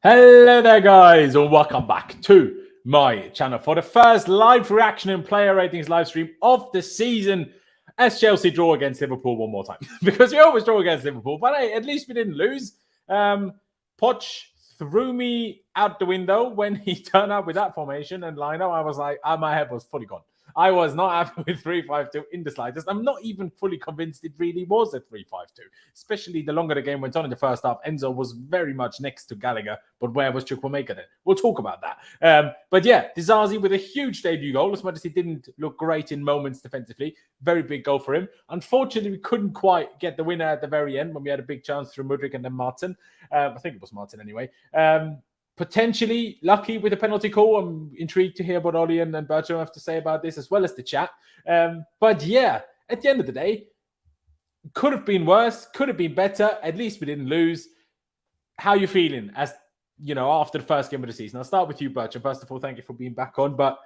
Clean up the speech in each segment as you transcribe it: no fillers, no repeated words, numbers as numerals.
Hello there, guys, and welcome back to my channel for the first live reaction and player ratings live stream of the season as Chelsea draw against Liverpool one more time. Because we always draw against Liverpool, but hey, at least we didn't lose. Poch threw me out the window when he turned up with that formation and lineup. I was like, my head was fully gone. I was not happy with 3-5-2 in the slightest. I'm not even fully convinced it really was a 3-5-2, especially the longer the game went on in the first half. Enzo was very much next to Gallagher, but where was Chukwuemeka then? We'll talk about that. But yeah, Disasi with a huge debut goal, as much as he didn't look great in moments defensively. Very big goal for him. Unfortunately, we couldn't quite get the winner at the very end when we had a big chance through Mudryk and then Martin. I think it was Martin anyway. Potentially lucky with a penalty call. I'm intrigued to hear what Ollie and Bertrand have to say about this, as well as the chat. But yeah, at the end of the day, could have been worse, could have been better. At least we didn't lose. How are you feeling as after the first game of the season? I'll start with you, Bertrand. First of all, thank you for being back on. But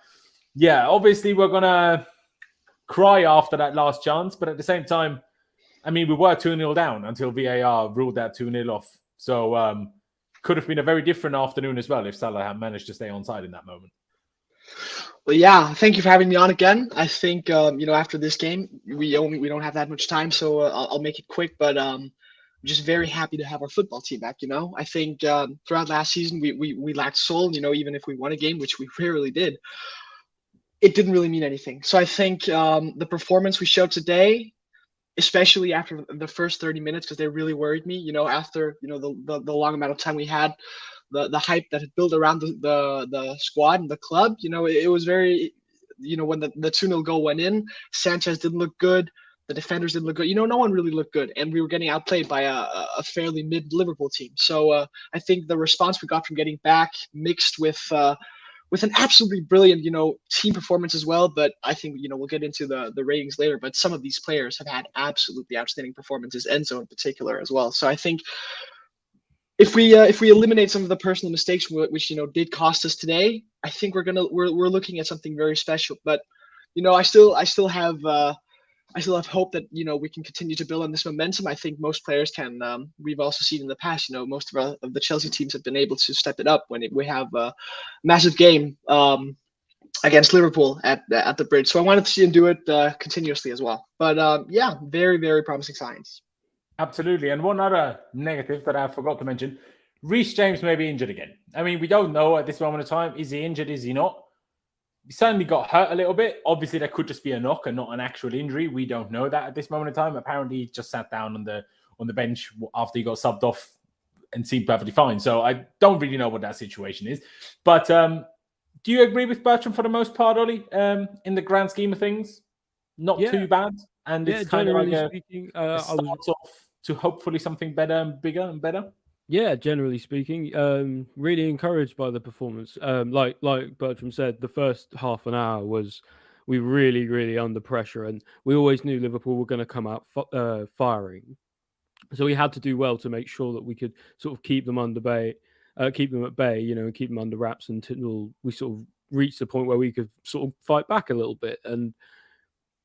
yeah, obviously we're gonna cry after that last chance, but at the same time, I mean, we were 2-0 down until VAR ruled that 2-0 off. So could have been a very different afternoon as well if Salah had managed to stay onside in that moment. Well, yeah, thank you for having me on again. I think after this game, we don't have that much time, so I'll make it quick. But I'm just very happy to have our football team back. I think throughout last season we lacked soul. Even if we won a game, which we rarely did, it didn't really mean anything. So I think the performance we showed today, especially after the first 30 minutes, because they really worried me, after, the long amount of time we had, the hype that had built around the squad and the club, it was very, when the 2-0 goal went in, Sanchez didn't look good. The defenders didn't look good. No one really looked good. And we were getting outplayed by a fairly mid Liverpool team. So I think the response we got from getting back mixed with an absolutely brilliant, team performance as well. But I think, we'll get into the ratings later. But some of these players have had absolutely outstanding performances, Enzo in particular as well. So I think if we eliminate some of the personal mistakes which did cost us today, I think we're looking at something very special. But I still have hope that we can continue to build on this momentum. I think most players can. We've also seen in the past, most of the Chelsea teams have been able to step it up when we have a massive game against Liverpool at the Bridge. So I wanted to see him do it continuously as well. But yeah, very, very promising signs. Absolutely. And one other negative that I forgot to mention, Reece James may be injured again. I mean, we don't know at this moment of time. Is he injured? Is he not? He certainly got hurt a little bit. Obviously, that could just be a knock and not an actual injury. We don't know that at this moment in time. Apparently, he just sat down on the bench after he got subbed off and seemed perfectly fine. So I don't really know what that situation is. But do you agree with Bertrand for the most part, Ollie? In the grand scheme of things, not too bad. And it's kind of like a start off to hopefully something better and bigger and better. Yeah, generally speaking, really encouraged by the performance. Like Bertram said, the first half an hour was we really, really under pressure, and we always knew Liverpool were going to come out firing. So we had to do well to make sure that we could sort of keep them at bay, and keep them under wraps until we sort of reached the point where we could sort of fight back a little bit. And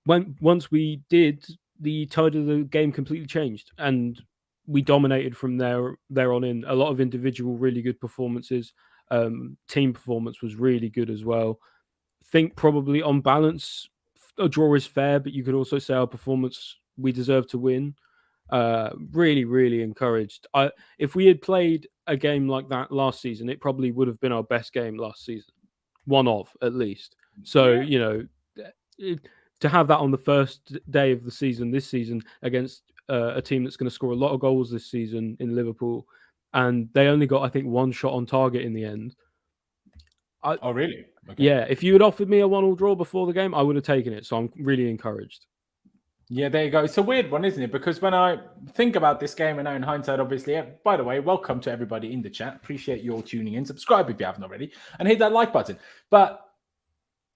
once we did, the tide of the game completely changed, and we dominated from there on in. A lot of individual really good performances. Team performance was really good as well. Think probably on balance, a draw is fair, but you could also say our performance, we deserve to win. Really, really encouraged. If we had played a game like that last season, it probably would have been our best game last season. One of, at least. So, to have that on the first day of the season, this season, against a team that's going to score a lot of goals this season in Liverpool, and they only got, I think, one shot on target in the end. Oh, really? Okay. Yeah, if you had offered me a 1-1 draw before the game, I would have taken it. So I'm really encouraged. Yeah, there you go. It's a weird one, isn't it? Because when I think about this game, and now in hindsight, obviously, by the way, welcome to everybody in the chat. Appreciate you all tuning in. Subscribe if you haven't already, and hit that like button. But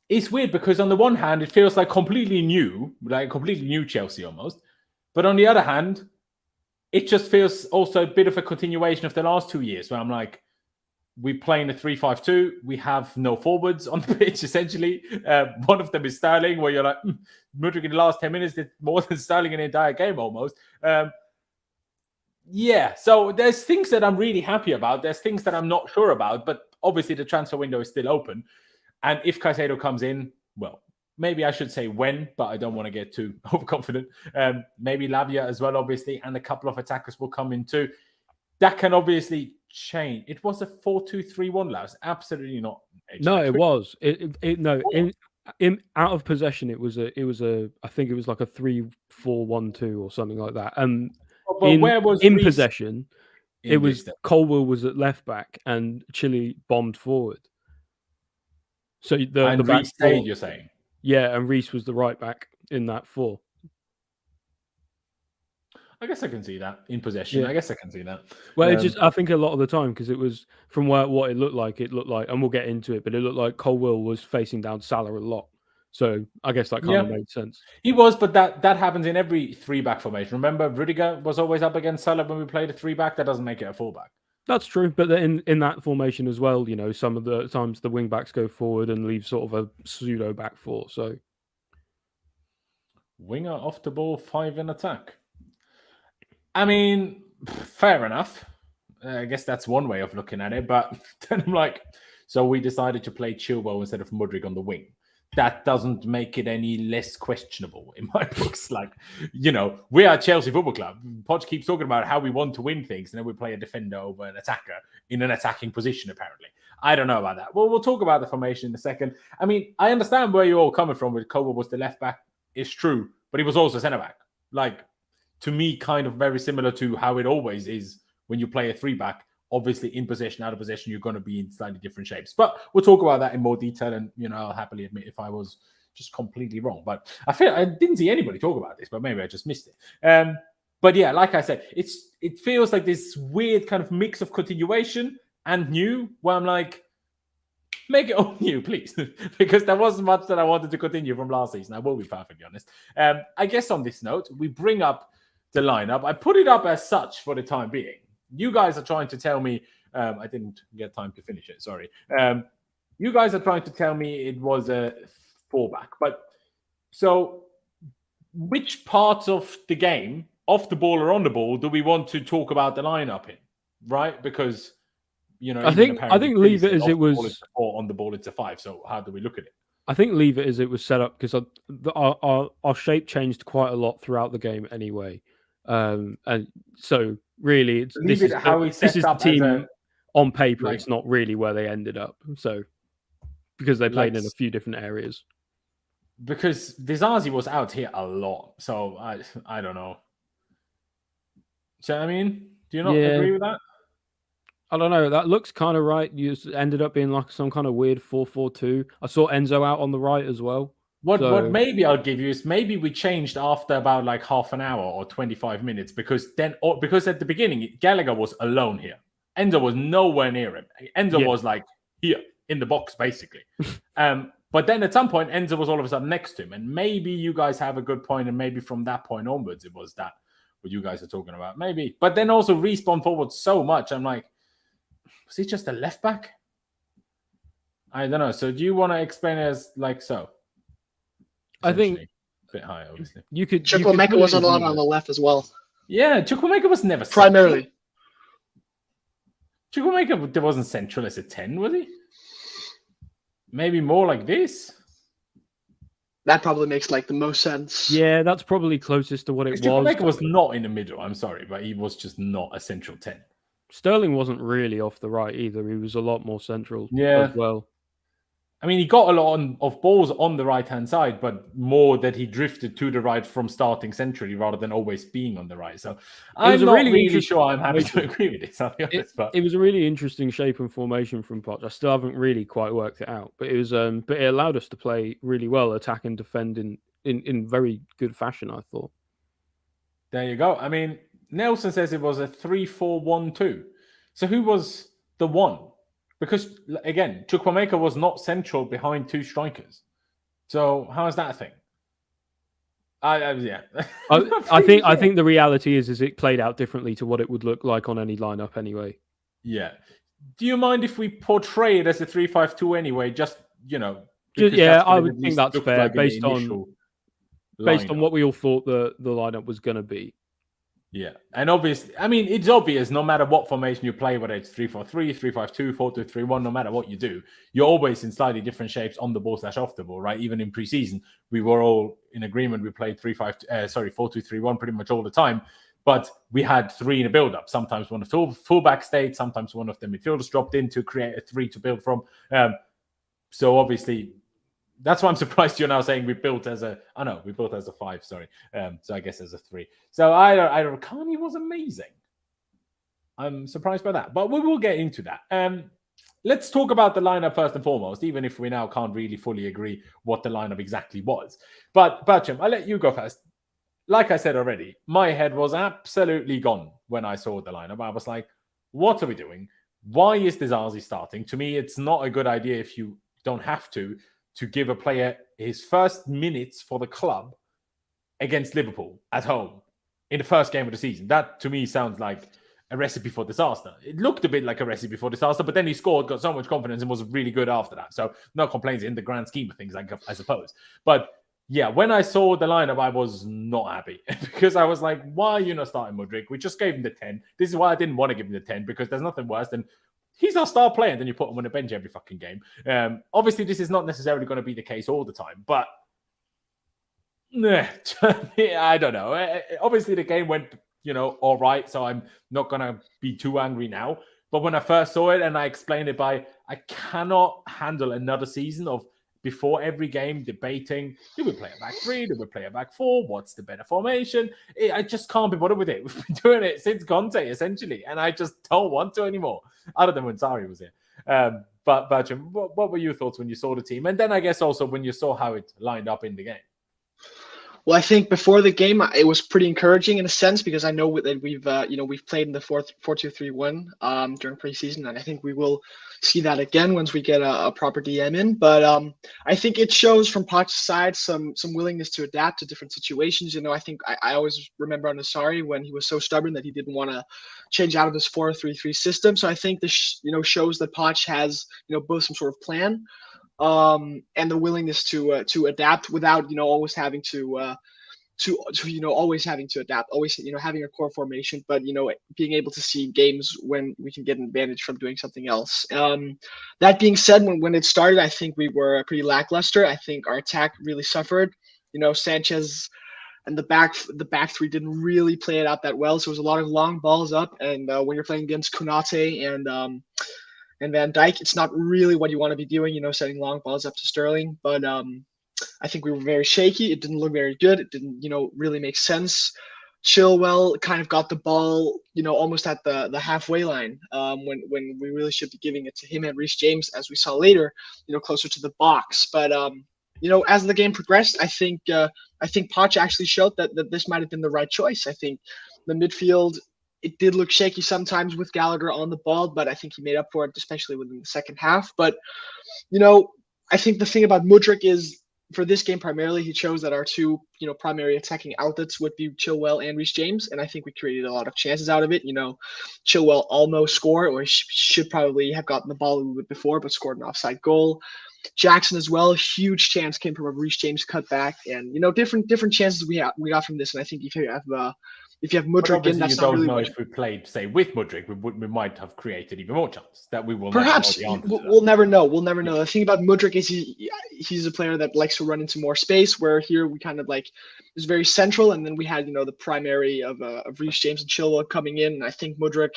it's weird because on the one hand, it feels like completely new Chelsea almost. But on the other hand, it just feels also a bit of a continuation of the last 2 years where I'm like, we're playing a 3-5-2. We have no forwards on the pitch, essentially. One of them is Sterling, where you're like, Mudryk in the last 10 minutes did more than Sterling in the entire game almost. Yeah, so there's things that I'm really happy about. There's things that I'm not sure about, but obviously the transfer window is still open. And if Caicedo comes in, well, maybe I should say when, but I don't want to get too overconfident. Maybe Lavia as well, obviously, and a couple of attackers will come in too. That can obviously change. It was a 4-2-3-1, Laos. Absolutely not. No, it was. In out of possession, it was a. I think it was like a 3-4-1-2 or something like that. But where was in Reece possession? It was Colwell was at left back and Chile bombed forward. So the back Reece stayed, four, you're saying? Yeah, and Reece was the right back in that 4. I guess I can see that in possession. Yeah. I guess I can see that. Well, I think a lot of the time, because it was from what it looked like, and we'll get into it, but it looked like Colwell was facing down Salah a lot. So I guess that kind of made sense. He was, but that happens in every 3-back formation. Remember, Rudiger was always up against Salah when we played a 3-back. That doesn't make it a 4-back. That's true, but in that formation as well, some of the times the wing backs go forward and leave sort of a pseudo back 4. So winger off the ball, 5 in attack. I mean, fair enough. I guess that's one way of looking at it. But then I'm like, so we decided to play Chilwell instead of Mudryk on the wing. That doesn't make it any less questionable in my books. Like, we are Chelsea Football Club. Poch keeps talking about how we want to win things, and then we play a defender over an attacker in an attacking position, apparently. I don't know about that. Well, we'll talk about the formation in a second. I mean, I understand where you're all coming from with Colwell was the left back. It's true, but he was also centre back. Like, to me, kind of very similar to how it always is when you play a 3-back. Obviously, in possession, out of possession, you're going to be in slightly different shapes. But we'll talk about that in more detail. And, I'll happily admit if I was just completely wrong. But I didn't see anybody talk about this, but maybe I just missed it. But yeah, like I said, it feels like this weird kind of mix of continuation and new, where I'm like, make it all new, please. Because there wasn't much that I wanted to continue from last season. I will be perfectly honest. I guess on this note, we bring up the lineup. I put it up as such for the time being. You guys are trying to tell me, I didn't get time to finish it, sorry. You guys are trying to tell me it was a 4-back. But so which parts of the game, off the ball or on the ball, do we want to talk about the lineup in? Right? Because, I think leave it as it was. On the ball, it's a 5. So how do we look at it? I think leave it as it was set up, because our shape changed quite a lot throughout the game anyway. And so really, this is the team on paper. It's not really where they ended up. So because they played in a few different areas. Because Disasi was out here a lot, so I don't know. So I mean, do you not agree with that? I don't know. That looks kind of right. You ended up being like some kind of weird 4-4-2. I saw Enzo out on the right as well. What maybe I'll give you is maybe we changed after about like half an hour or 25 minutes because at the beginning Gallagher was alone here. Enzo was nowhere near him. Enzo was like here in the box basically. But then at some point Enzo was all of a sudden next to him, and maybe you guys have a good point, and maybe from that point onwards it was that what you guys are talking about. Maybe. But then also respawn forward so much. I'm like, was he just a left back? I don't know. So do you want to explain it as like so? I think a bit high, obviously. You could Chukwuemeka was a lot on the left as well. Yeah, Chukwuemeka was never primarily. Chukwuemeka wasn't central as a 10, was he? Maybe more like this. That probably makes like the most sense. Yeah, that's probably closest to what it was. Chukwuemeka was not in the middle. I'm sorry, but he was just not a central 10. Sterling wasn't really off the right either. He was a lot more central as well. I mean, he got a lot of balls on the right-hand side, but more that he drifted to the right from starting centrally rather than always being on the right. So I'm not really sure I'm happy to agree with this, I'll be honest. It was a really interesting shape and formation from Poch. I still haven't really quite worked it out, but it was but it allowed us to play really well, attack and defend in very good fashion, I thought. There you go. I mean, Nelson says it was a 3-4-1-2. So who was the one? Because, again, Chukwuemeka was not central behind 2 strikers. So how is that a thing? Yeah. I think the reality is it played out differently to what it would look like on any lineup anyway. Yeah. Do you mind if we portray it as a 3-5-2 anyway? Just, I would think that's fair based on what we all thought the lineup was going to be. Yeah. And obviously, I mean, it's obvious no matter what formation you play, whether it's 3-4-3, 3-5-2, 4-2-3-1, no matter what you do, you're always in slightly different shapes on the ball / off the ball, right? Even in preseason, we were all in agreement. We played 4-2-3-1 pretty much all the time. But we had three in a build-up. Sometimes one of the fullback stayed. Sometimes one of the midfielders dropped in to create a three to build from. So obviously, that's why I'm surprised you're now saying we built as a. Oh no, we built as a 5. Sorry. So I guess as a 3. So I don't. Carney was amazing. I'm surprised by that, but we will get into that. Let's talk about the lineup first and foremost, even if we now can't really fully agree what the lineup exactly was. But Bertram, I'll let you go first. Like I said already, my head was absolutely gone when I saw the lineup. I was like, what are we doing? Why is Disasi starting? To me, it's not a good idea if you don't have to give a player his first minutes for the club against Liverpool at home in the first game of the season. That, to me, sounds like a recipe for disaster. It looked a bit like a recipe for disaster, but then he scored, got so much confidence, and was really good after that. So no complaints in the grand scheme of things, I suppose. But yeah, when I saw the lineup, I was not happy because I was like, why are you not starting Mudryk? We just gave him the 10. This is why I didn't want to give him the 10, because there's nothing worse than he's our star player, and then you put him on the bench every fucking game. Obviously, this is not necessarily going to be the case all the time, but I don't know. Obviously, the game went, all right, so I'm not going to be too angry now. But when I first saw it and I explained it by, I cannot handle another season of before every game debating, do we play a back 3? Do we play a back 4? What's the better formation? I just can't be bothered with it. We've been doing it since Conte, essentially, and I just don't want to anymore, other than when Sarri was here. But Bertram, what were your thoughts when you saw the team? And then I guess also when you saw how it lined up in the game. Well, I think before the game, it was pretty encouraging in a sense, because I know that we've played in the 4-2-3-1 during preseason, and I think we will see that again once we get a proper DM in. But I think it shows from Poch's side some willingness to adapt to different situations. I think I always remember on Sarri when he was so stubborn that he didn't want to change out of his 4-3-3 system. So I think this shows that Poch has both some sort of plan and the willingness to adapt without always having to always having to adapt, always having a core formation, but being able to see games when we can get an advantage from doing something else. That being said, when it started, I think we were pretty lackluster. I think our attack really suffered. Sanchez and the back 3 didn't really play it out that well, so it was a lot of long balls up. And when you're playing against Konate and Van Dijk, it's not really what you want to be doing, setting long balls up to Sterling. But I think we were very shaky. It didn't look very good. It didn't, really make sense. Chilwell kind of got the ball, almost at the halfway line when we really should be giving it to him and Reece James, as we saw later, closer to the box. But as the game progressed, I think Poch actually showed that this might have been the right choice. I think the midfield, it did look shaky sometimes with Gallagher on the ball, but I think he made up for it, especially within the second half. But, I think the thing about Mudryk is, for this game primarily, he chose that our two, primary attacking outlets would be Chilwell and Reece James, and I think we created a lot of chances out of it. Chilwell almost scored, or should probably have gotten the ball a little bit before, but scored an offside goal. Jackson as well, huge chance came from a Reece James cutback, and different chances we got from this. And I think if you have Mudryk in, that's not really. Know if we played, say, with Mudryk, we might have created even more chance that we will. Perhaps we'll never know. We'll never know. The thing about Mudryk is he's a player that likes to run into more space. Where here we kind of is very central, and then we had the primary of Reece James and Chilwell coming in. And I think Mudryk,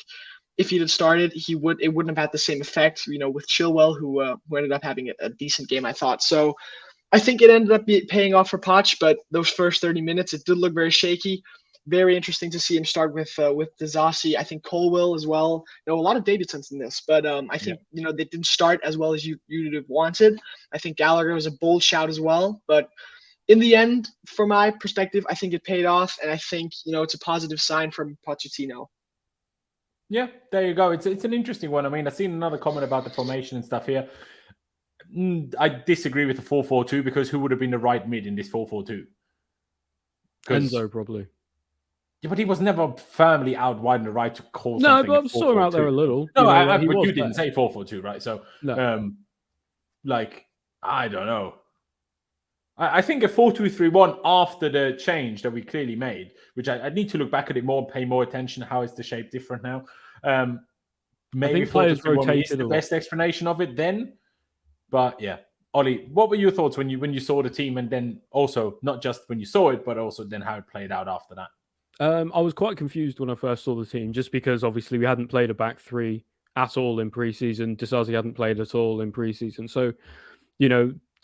if he'd have started, it wouldn't have had the same effect. With Chilwell, who ended up having a decent game, I thought. So I think it ended up paying off for Poch, but those first 30 minutes, it did look very shaky. Very interesting to see him start with Disasi. I think Colwill as well. A lot of debutants in this, but I think they didn't start as well as you'd have wanted. I think Gallagher was a bold shout as well, but in the end, from my perspective, I think it paid off, and I think it's a positive sign from Pochettino. Yeah, there you go. It's an interesting one. I mean, I've seen another comment about the formation and stuff here. I disagree with the 4-4-2 because who would have been the right mid in this 4-4-2? Enzo probably. Yeah, but he was never firmly out wide on the right to call no, something. No, but I saw him out there a little. No, but you didn't say 4-4-2, right? So, no. I don't know. I think a 4-2-3-1 after the change that we clearly made, which I need to look back at it more, pay more attention. How is the shape different now? Maybe 4-2-3-1 is the best explanation of it then. But yeah, Ollie, what were your thoughts when you saw the team, and then also not just when you saw it, but also then how it played out after that? I was quite confused when I first saw the team, just because obviously we hadn't played a back three at all in preseason. Disasi hadn't played at all in preseason. So,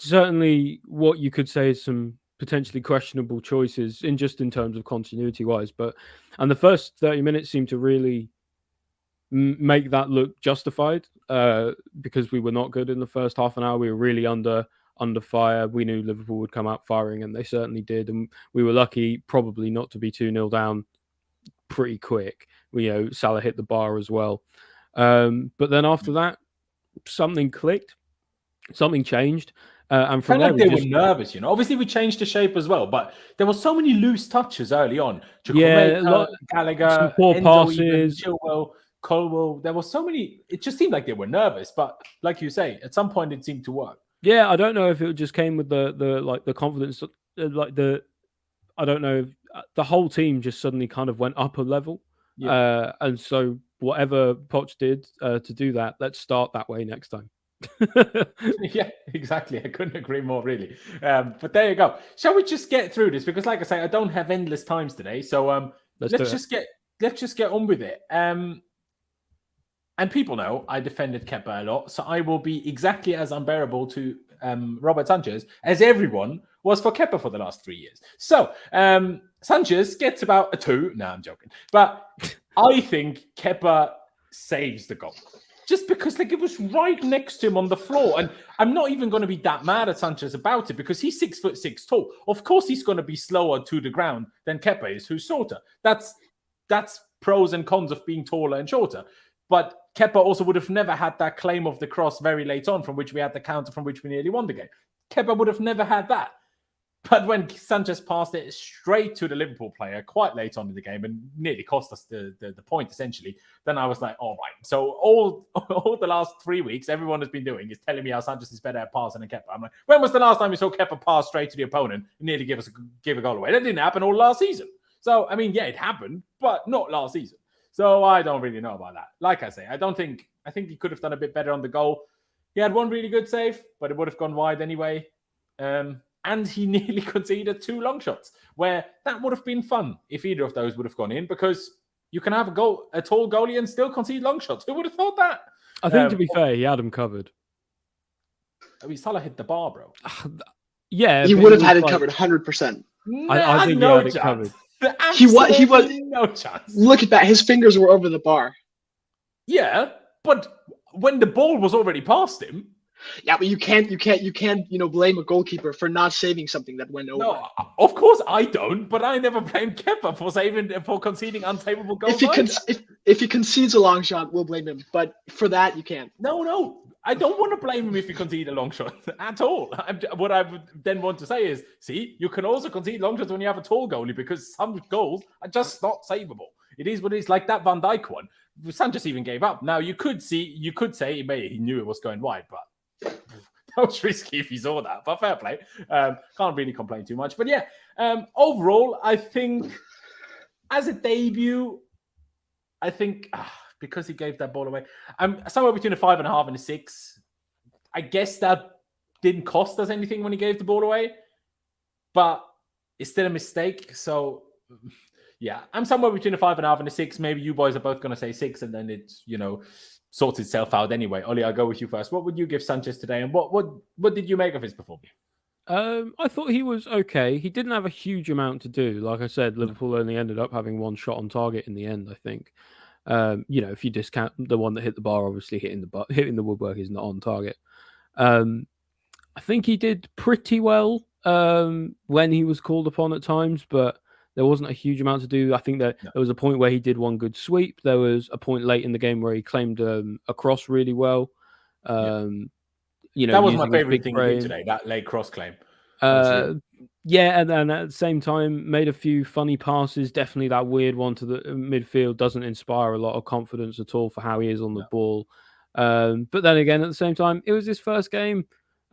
certainly what you could say is some potentially questionable choices in terms of continuity wise. And the first 30 minutes seemed to really make that look justified because we were not good in the first half an hour. We were really under fire. We knew Liverpool would come out firing, and they certainly did. And we were lucky probably not to be 2-0 down pretty quick. Salah hit the bar as well. But then after that, something clicked, something changed. And from there, they were nervous, Obviously, we changed the shape as well, but there were so many loose touches early on. Gallagher, some poor Enzo, passes. Chilwell, Colwell. There were so many. It just seemed like they were nervous, but like you say, at some point it seemed to work. Yeah, I don't know if it just came with the confidence, I don't know. The whole team just suddenly kind of went up a level, and so whatever Poch did to do that, let's start that way next time. Yeah, exactly. I couldn't agree more, really. But there you go. Shall we just get through this? Because, like I say, I don't have endless times today, so let's just get on with it. And people know I defended Kepa a lot, so I will be exactly as unbearable to Robert Sanchez as everyone was for Kepa for the last 3 years. So Sanchez gets about a 2. No, I'm joking. But I think Kepa saves the goal. Just because it was right next to him on the floor. And I'm not even going to be that mad at Sanchez about it because he's 6'6" tall. Of course he's going to be slower to the ground than Kepa is, who's shorter. That's pros and cons of being taller and shorter. But Kepa also would have never had that claim of the cross very late on, from which we had the counter, from which we nearly won the game. Kepa would have never had that. But when Sanchez passed it straight to the Liverpool player quite late on in the game and nearly cost us the point, essentially, then I was like, all right. So all the last 3 weeks, everyone has been doing is telling me how Sanchez is better at passing than Kepa. I'm like, when was the last time you saw Kepa pass straight to the opponent and nearly give a goal away? That didn't happen all last season. So, I mean, yeah, it happened, but not last season. So I don't really know about that. Like I say, I think he could have done a bit better on the goal. He had one really good save, but it would have gone wide anyway. And he nearly conceded 2 long shots, where that would have been fun if either of those would have gone in, because you can have a tall goalie and still concede long shots. Who would have thought that? I think, to be fair, he had them covered. I mean, Salah hit the bar, bro. Yeah. He would have had it covered 100%. I think he had it covered. He was no chance. Look at that. His fingers were over the bar. Yeah, but when the ball was already past him. Yeah, but you can't, blame a goalkeeper for not saving something that went over. No, of course I don't, but I never blame Kepa for conceding unsavable goals. If he concedes a long shot, we'll blame him. But for that, you can't. No, I don't want to blame him if he concede a long shot at all. What I would then want to say is, see, you can also concede long shots when you have a tall goalie, because some goals are just not savable. It is what it is, like that Van Dijk one. Sanchez even gave up. Now you could say he knew it was going wide, but that was risky if he saw that. But fair play. Can't really complain too much. But yeah, overall, I think as a debut, I think because he gave that ball away, I'm somewhere between a 5.5 and a 6. I guess that didn't cost us anything when he gave the ball away, but it's still a mistake. So yeah, I'm somewhere between a 5.5 and a 6. Maybe you boys are both going to say 6, and then it's, sorts itself out anyway. Ollie, I'll go with you first. What would you give Sanchez today, and what did you make of his performance? I thought he was okay. He didn't have a huge amount to do. Like I said, Liverpool only ended up having 1 shot on target in the end, I think. If you discount the one that hit the bar, obviously hitting the woodwork is not on target. I think he did pretty well when he was called upon at times, but there wasn't a huge amount to do. I think that there was a point where he did one good sweep. There was a point late in the game where he claimed a cross really well. That was my favorite thing he did today, that late cross claim. Yeah, and then at the same time, made a few funny passes. Definitely that weird one to the midfield doesn't inspire a lot of confidence at all for how he is on the ball. But then again, at the same time, it was his first game.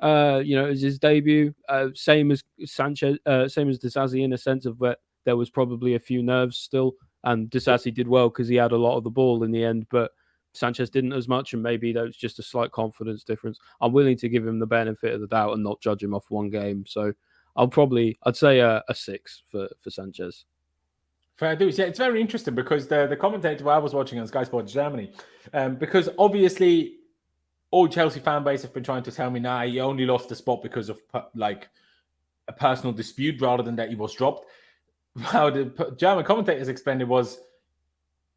It was his debut. Same as Sanchez, same as Disasi in a sense of that there was probably a few nerves still, and Disasi did well because he had a lot of the ball in the end, but Sanchez didn't as much, and maybe that was just a slight confidence difference. I'm willing to give him the benefit of the doubt and not judge him off one game. So I'd say a 6 for Sanchez. Fair dues. Yeah, it's very interesting because the commentator I was watching on Sky Sports Germany, because obviously all Chelsea fan base have been trying to tell me, nah, he only lost the spot because of like a personal dispute rather than that he was dropped. How the German commentators explained it was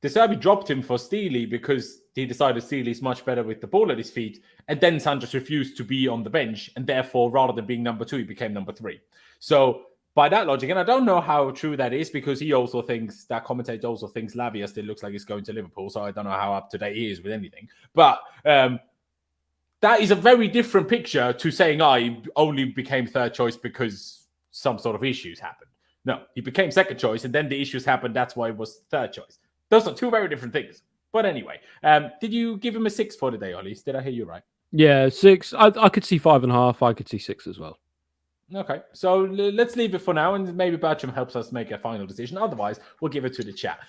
De Zerbi dropped him for Steely because he decided Steely is much better with the ball at his feet, and then Sanchez refused to be on the bench, and therefore, rather than being number 2, he became number 3. So by that logic, and I don't know how true that is because that commentator also thinks Lavia still looks like he's going to Liverpool, so I don't know how up to date he is with anything. But that is a very different picture to saying he only became third choice because some sort of issues happened. No, he became second choice, and then the issues happened. That's why it was third choice. Those are two very different things. But anyway, did you give him a 6 for today, Ollie? Did I hear you right? Yeah, 6. I could see 5.5. I could see 6 as well. Okay, so let's leave it for now, and maybe Bertram helps us make a final decision. Otherwise, we'll give it to the chat.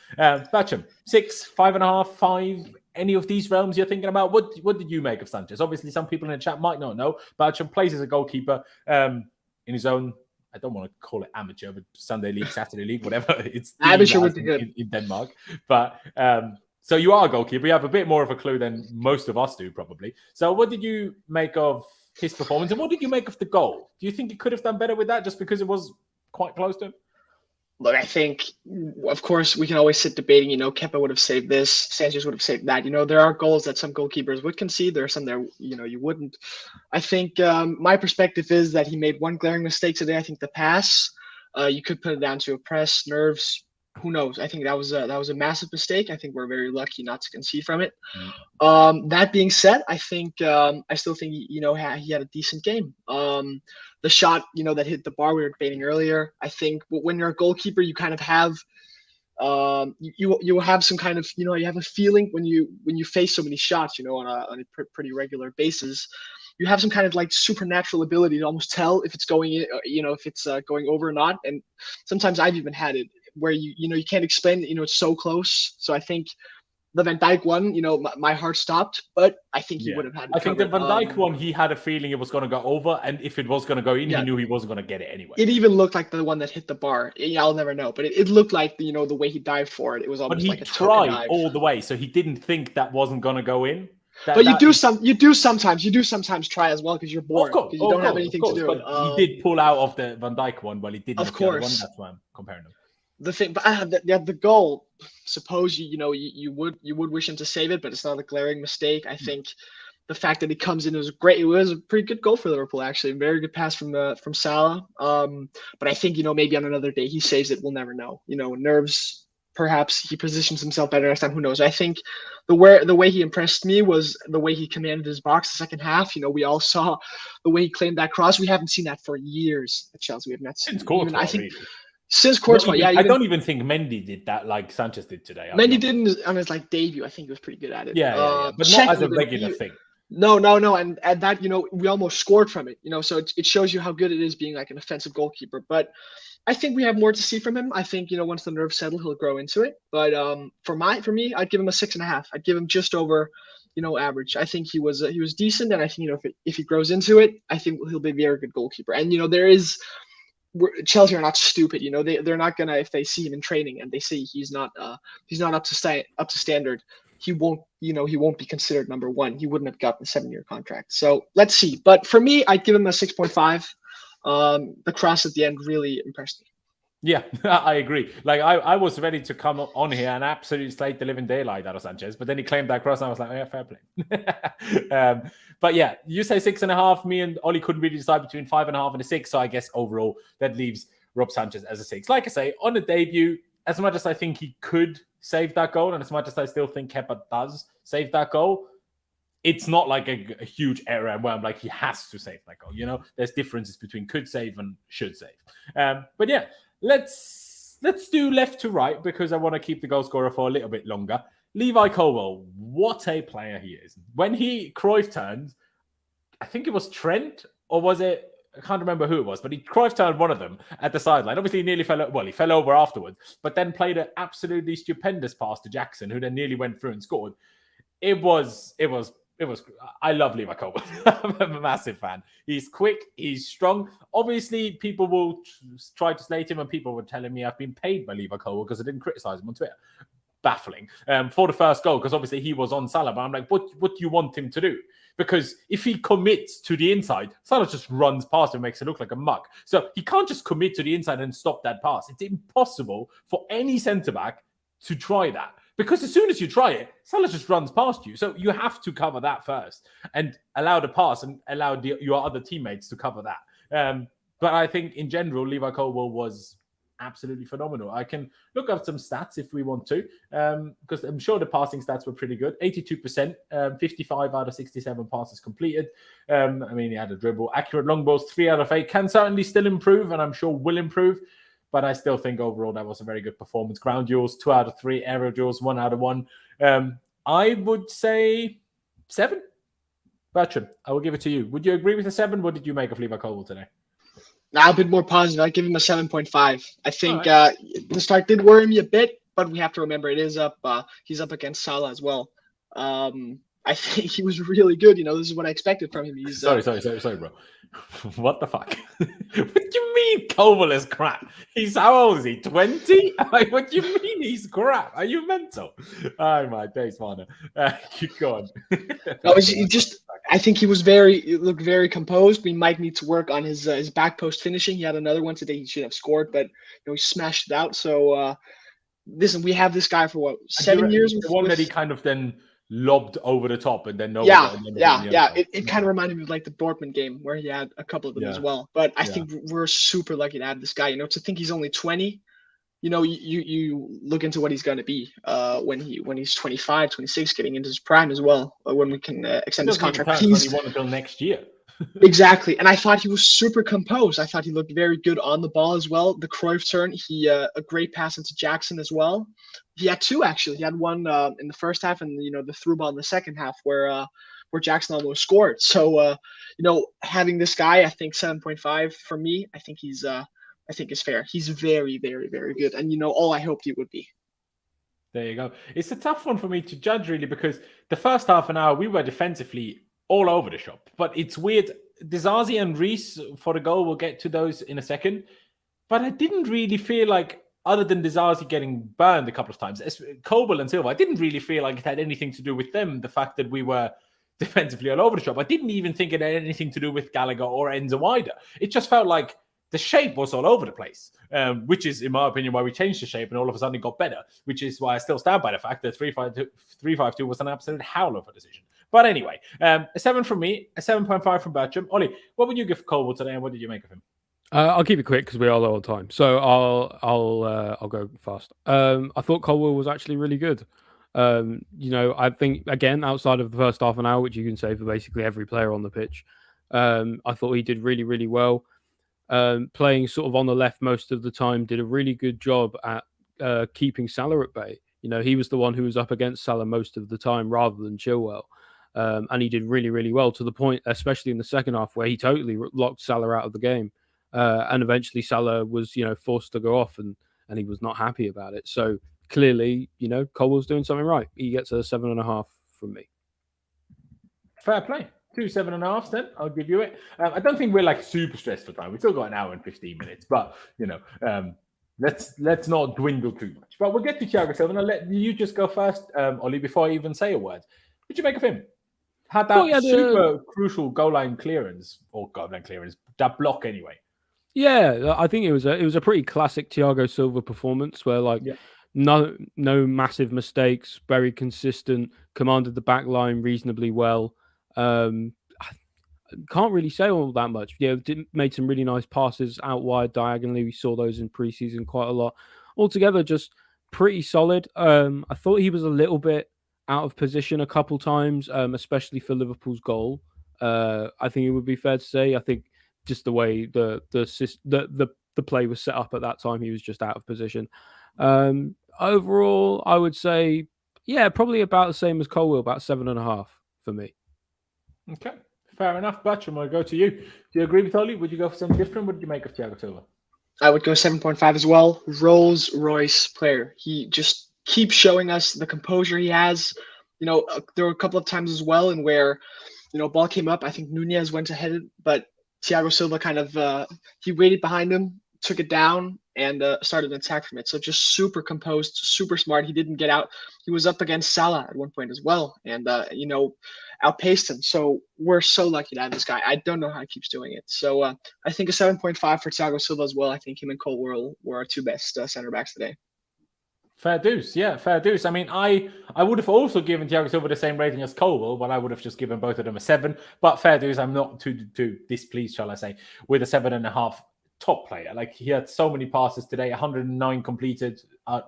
Bertram, 6, 5.5, 5. Any of these realms you're thinking about? What did you make of Sanchez? Obviously, some people in the chat might not know. Bertram plays as a goalkeeper in his own. I don't want to call it amateur, but Sunday League, Saturday League, whatever. It's amateur would be good in Denmark. But so you are a goalkeeper. You have a bit more of a clue than most of us do, probably. So what did you make of his performance, and what did you make of the goal? Do you think he could have done better with that just because it was quite close to him? Look, I think, of course, we can always sit debating, Kepa would have saved this, Sanchez would have saved that. There are goals that some goalkeepers would concede. There are some there, you wouldn't. I think my perspective is that he made one glaring mistake today. I think the pass, you could put it down to a press, nerves. Who knows? I think that was a massive mistake. I think we're very lucky not to concede from it. That being said, I think I still think he had a decent game. The shot that hit the bar we were debating earlier. I think when you're a goalkeeper, you kind of have you have some kind of you have a feeling when you face so many shots on a pretty regular basis. You have some kind of like supernatural ability to almost tell if it's going in, if it's going over or not. And sometimes I've even had it where you can't explain it, it's so close. So I think the Van Dijk one, my heart stopped, but I think he would have had it. I think the Van Dijk one, he had a feeling it was going to go over, and if it was going to go in, he knew he wasn't going to get it anyway. It even looked like the one that hit the bar. I'll never know, but it looked like the way he dived for it. It was almost like a tried dive. All the way, so he didn't think that wasn't going to go in. But you do sometimes try as well because you're bored. Because you don't have anything to do. But he did pull out of the Van Dijk one, but he didn't. Of course, one. That's why I'm comparing them. The thing, but the goal. Suppose you would wish him to save it, but it's not a glaring mistake. I think the fact that he comes in was great. It was a pretty good goal for Liverpool, actually. A very good pass from Salah. But I think maybe on another day he saves it. We'll never know. Nerves. Perhaps he positions himself better next time. Who knows? I think the way he impressed me was the way he commanded his box the second half. We all saw the way he claimed that cross. We haven't seen that for years at Chelsea. We have not seen since Courtois. I think since Courtois. I don't even think Mendy did that like Sanchez did today. Mendy didn't on his debut. I think he was pretty good at it. Yeah. But not as a regular thing. No, and that we almost scored from it. So it shows you how good it is being like an offensive goalkeeper. But I think we have more to see from him. I think once the nerves settle, he'll grow into it. But for me, I'd give him a 6.5. I'd give him just over, average. I think he was decent, and I think if he grows into it, I think he'll be a very good goalkeeper. And Chelsea are not stupid. They're not gonna, if they see him in training and they see he's not up to standard, he won't be considered number 1. He wouldn't have gotten a 7-year contract. So let's see. But for me, I'd give him a 6.5. The cross at the end really impressed me. Yeah, I agree. Like I was ready to come on here and absolutely slate the living daylight out of Sanchez, but then he claimed that cross, and I was like, yeah, fair play. But yeah, you say 6.5. Me and Ollie couldn't really decide between 5.5 and a 6. So I guess overall that leaves Rob Sanchez as a 6. Like I say, on the debut, as much as I think he could save that goal, and as much as I still think Kepa does save that goal, it's not like a huge error where I'm like, he has to save that goal. There's differences between could save and should save. But yeah, let's do left to right because I want to keep the goal scorer for a little bit longer. Levi Colwill, what a player he is. When Cruyff turned, I think it was Trent or was it? I can't remember who it was, but Cruyff turned one of them at the sideline. Obviously, he nearly he fell over afterwards, but then played an absolutely stupendous pass to Jackson, who then nearly went through and scored. It was. I love Liverpool. I'm a massive fan. He's quick. He's strong. Obviously, people will try to slate him, and people were telling me I've been paid by Liverpool because I didn't criticize him on Twitter. Baffling for the first goal, because obviously he was on Salah, but I'm like, what do you want him to do? Because if he commits to the inside, Salah just runs past him, makes it look like a muck. So he can't just commit to the inside and stop that pass. It's impossible for any centre-back to try that. Because as soon as you try it, Salah just runs past you. So you have to cover that first and allow the pass and allow your other teammates to cover that. But I think in general, Levi Colwill was absolutely phenomenal. I can look up some stats if we want to, because I'm sure the passing stats were pretty good. 82%, 55 out of 67 passes completed. I mean, he had a dribble. Accurate long balls, 3 out of 8. Can certainly still improve, and I'm sure will improve. But I still think overall that was a very good performance. Ground duels, 2 out of 3. Aerial duels, 1 out of 1. I would say 7. Bertrand, I will give it to you. Would you agree with the 7? What did you make of Levi Colwill today? Now a bit more positive. I'd give him a 7.5. I think the start did worry me a bit, but we have to remember it is up. He's up against Salah as well. I think he was really good. This is what I expected from him. He's sorry, bro. What the fuck? What do you mean Colwill is crap? How old is he? 20? What do you mean he's crap? Are you mental? Oh my days, man. Keep going. No, I think he looked very composed. We might need to work on his back post finishing. He had another one today. He should have scored, but he smashed it out. So listen, we have this guy for 7 years. The one that he kind of then lobbed over the top and then It kind of reminded me of like the Dortmund game where he had a couple of them as well. But I think we're super lucky to have this guy. To think he's only 20. You look into what he's going to be when he's 25, 26, getting into his prime as well. When we can extend his contract. He's 21 until next year. Exactly. And I thought he was super composed. I thought he looked very good on the ball as well. The Cruyff turn, a great pass into Jackson as well. He had 2 actually. He had one in the first half and the through ball in the second half where Jackson almost scored. So having this guy, I think 7.5 for me, I think is fair. He's very, very, very good. And all I hoped he would be. There you go. It's a tough one for me to judge really, because the first half an hour we were defensively all over the shop. But it's weird. Disasi and Reece for the goal, we'll get to those in a second. But I didn't really feel like, other than Disasi getting burned a couple of times, Colwill and Silva, I didn't really feel like it had anything to do with them, the fact that we were defensively all over the shop. I didn't even think it had anything to do with Gallagher or Enzo either. It just felt like the shape was all over the place, which is, in my opinion, why we changed the shape and all of a sudden it got better, which is why I still stand by the fact that 3-5-2 was an absolute howler of a decision. But anyway, a 7 from me, a 7.5 from Bertram. Ollie, what would you give Colwill today, and what did you make of him? I'll keep it quick because we are low on time, so I'll go fast. I thought Colwill was actually really good. I think again, outside of the first half an hour, which you can say for basically every player on the pitch, I thought he did really, really well. Playing sort of on the left most of the time, did a really good job at keeping Salah at bay. He was the one who was up against Salah most of the time rather than Chilwell. And he did really, really well, to the point, especially in the second half, where he totally locked Salah out of the game. And eventually Salah was, forced to go off and he was not happy about it. So clearly, Colwill's doing something right. He gets a 7.5 from me. Fair play. 2 7.5s then. I'll give you it. I don't think we're like super stressed for time. We still got an hour and 15 minutes, but let's not dwindle too much. But we'll get to Thiago Silva, and I'll let you just go first, Ollie, before I even say a word. What did you make of him? Had that super crucial goal line clearance, that block anyway. Yeah, I think it was a pretty classic Thiago Silva performance where no massive mistakes, very consistent, commanded the back line reasonably well. I can't really say all that much. Made some really nice passes out wide diagonally. We saw those in preseason quite a lot. Altogether, just pretty solid. I thought he was a little bit out of position a couple times, especially for Liverpool's goal. I think it would be fair to say. I think just the way the play was set up at that time, he was just out of position. Overall, I would say, probably about the same as Colwill, about 7.5 for me. Okay, Fair enough. Bertram, I'll go to you. Do you agree with Oli? Would you go for something different? What did you make of Thiago Silva? I would go 7.5 as well. Rolls Royce player. He just keeps showing us the composure he has. There were a couple of times as well in where, ball came up. I think Nunez went ahead, but Thiago Silva kind of he waited behind him, took it down, and started an attack from it. So just super composed, super smart. He didn't get out. He was up against Salah at one point as well, and outpaced him. So we're so lucky to have this guy. I don't know how he keeps doing it. So I think a 7.5 for Thiago Silva as well. I think him and Cole were our two best center backs today. Fair dues. Yeah, fair dues. I mean, I would have also given Thiago Silva the same rating as Colwell, but I would have just given both of them a 7. But fair dues, I'm not too displeased, shall I say, with a 7.5 top player. Like, he had so many passes today, 109 completed,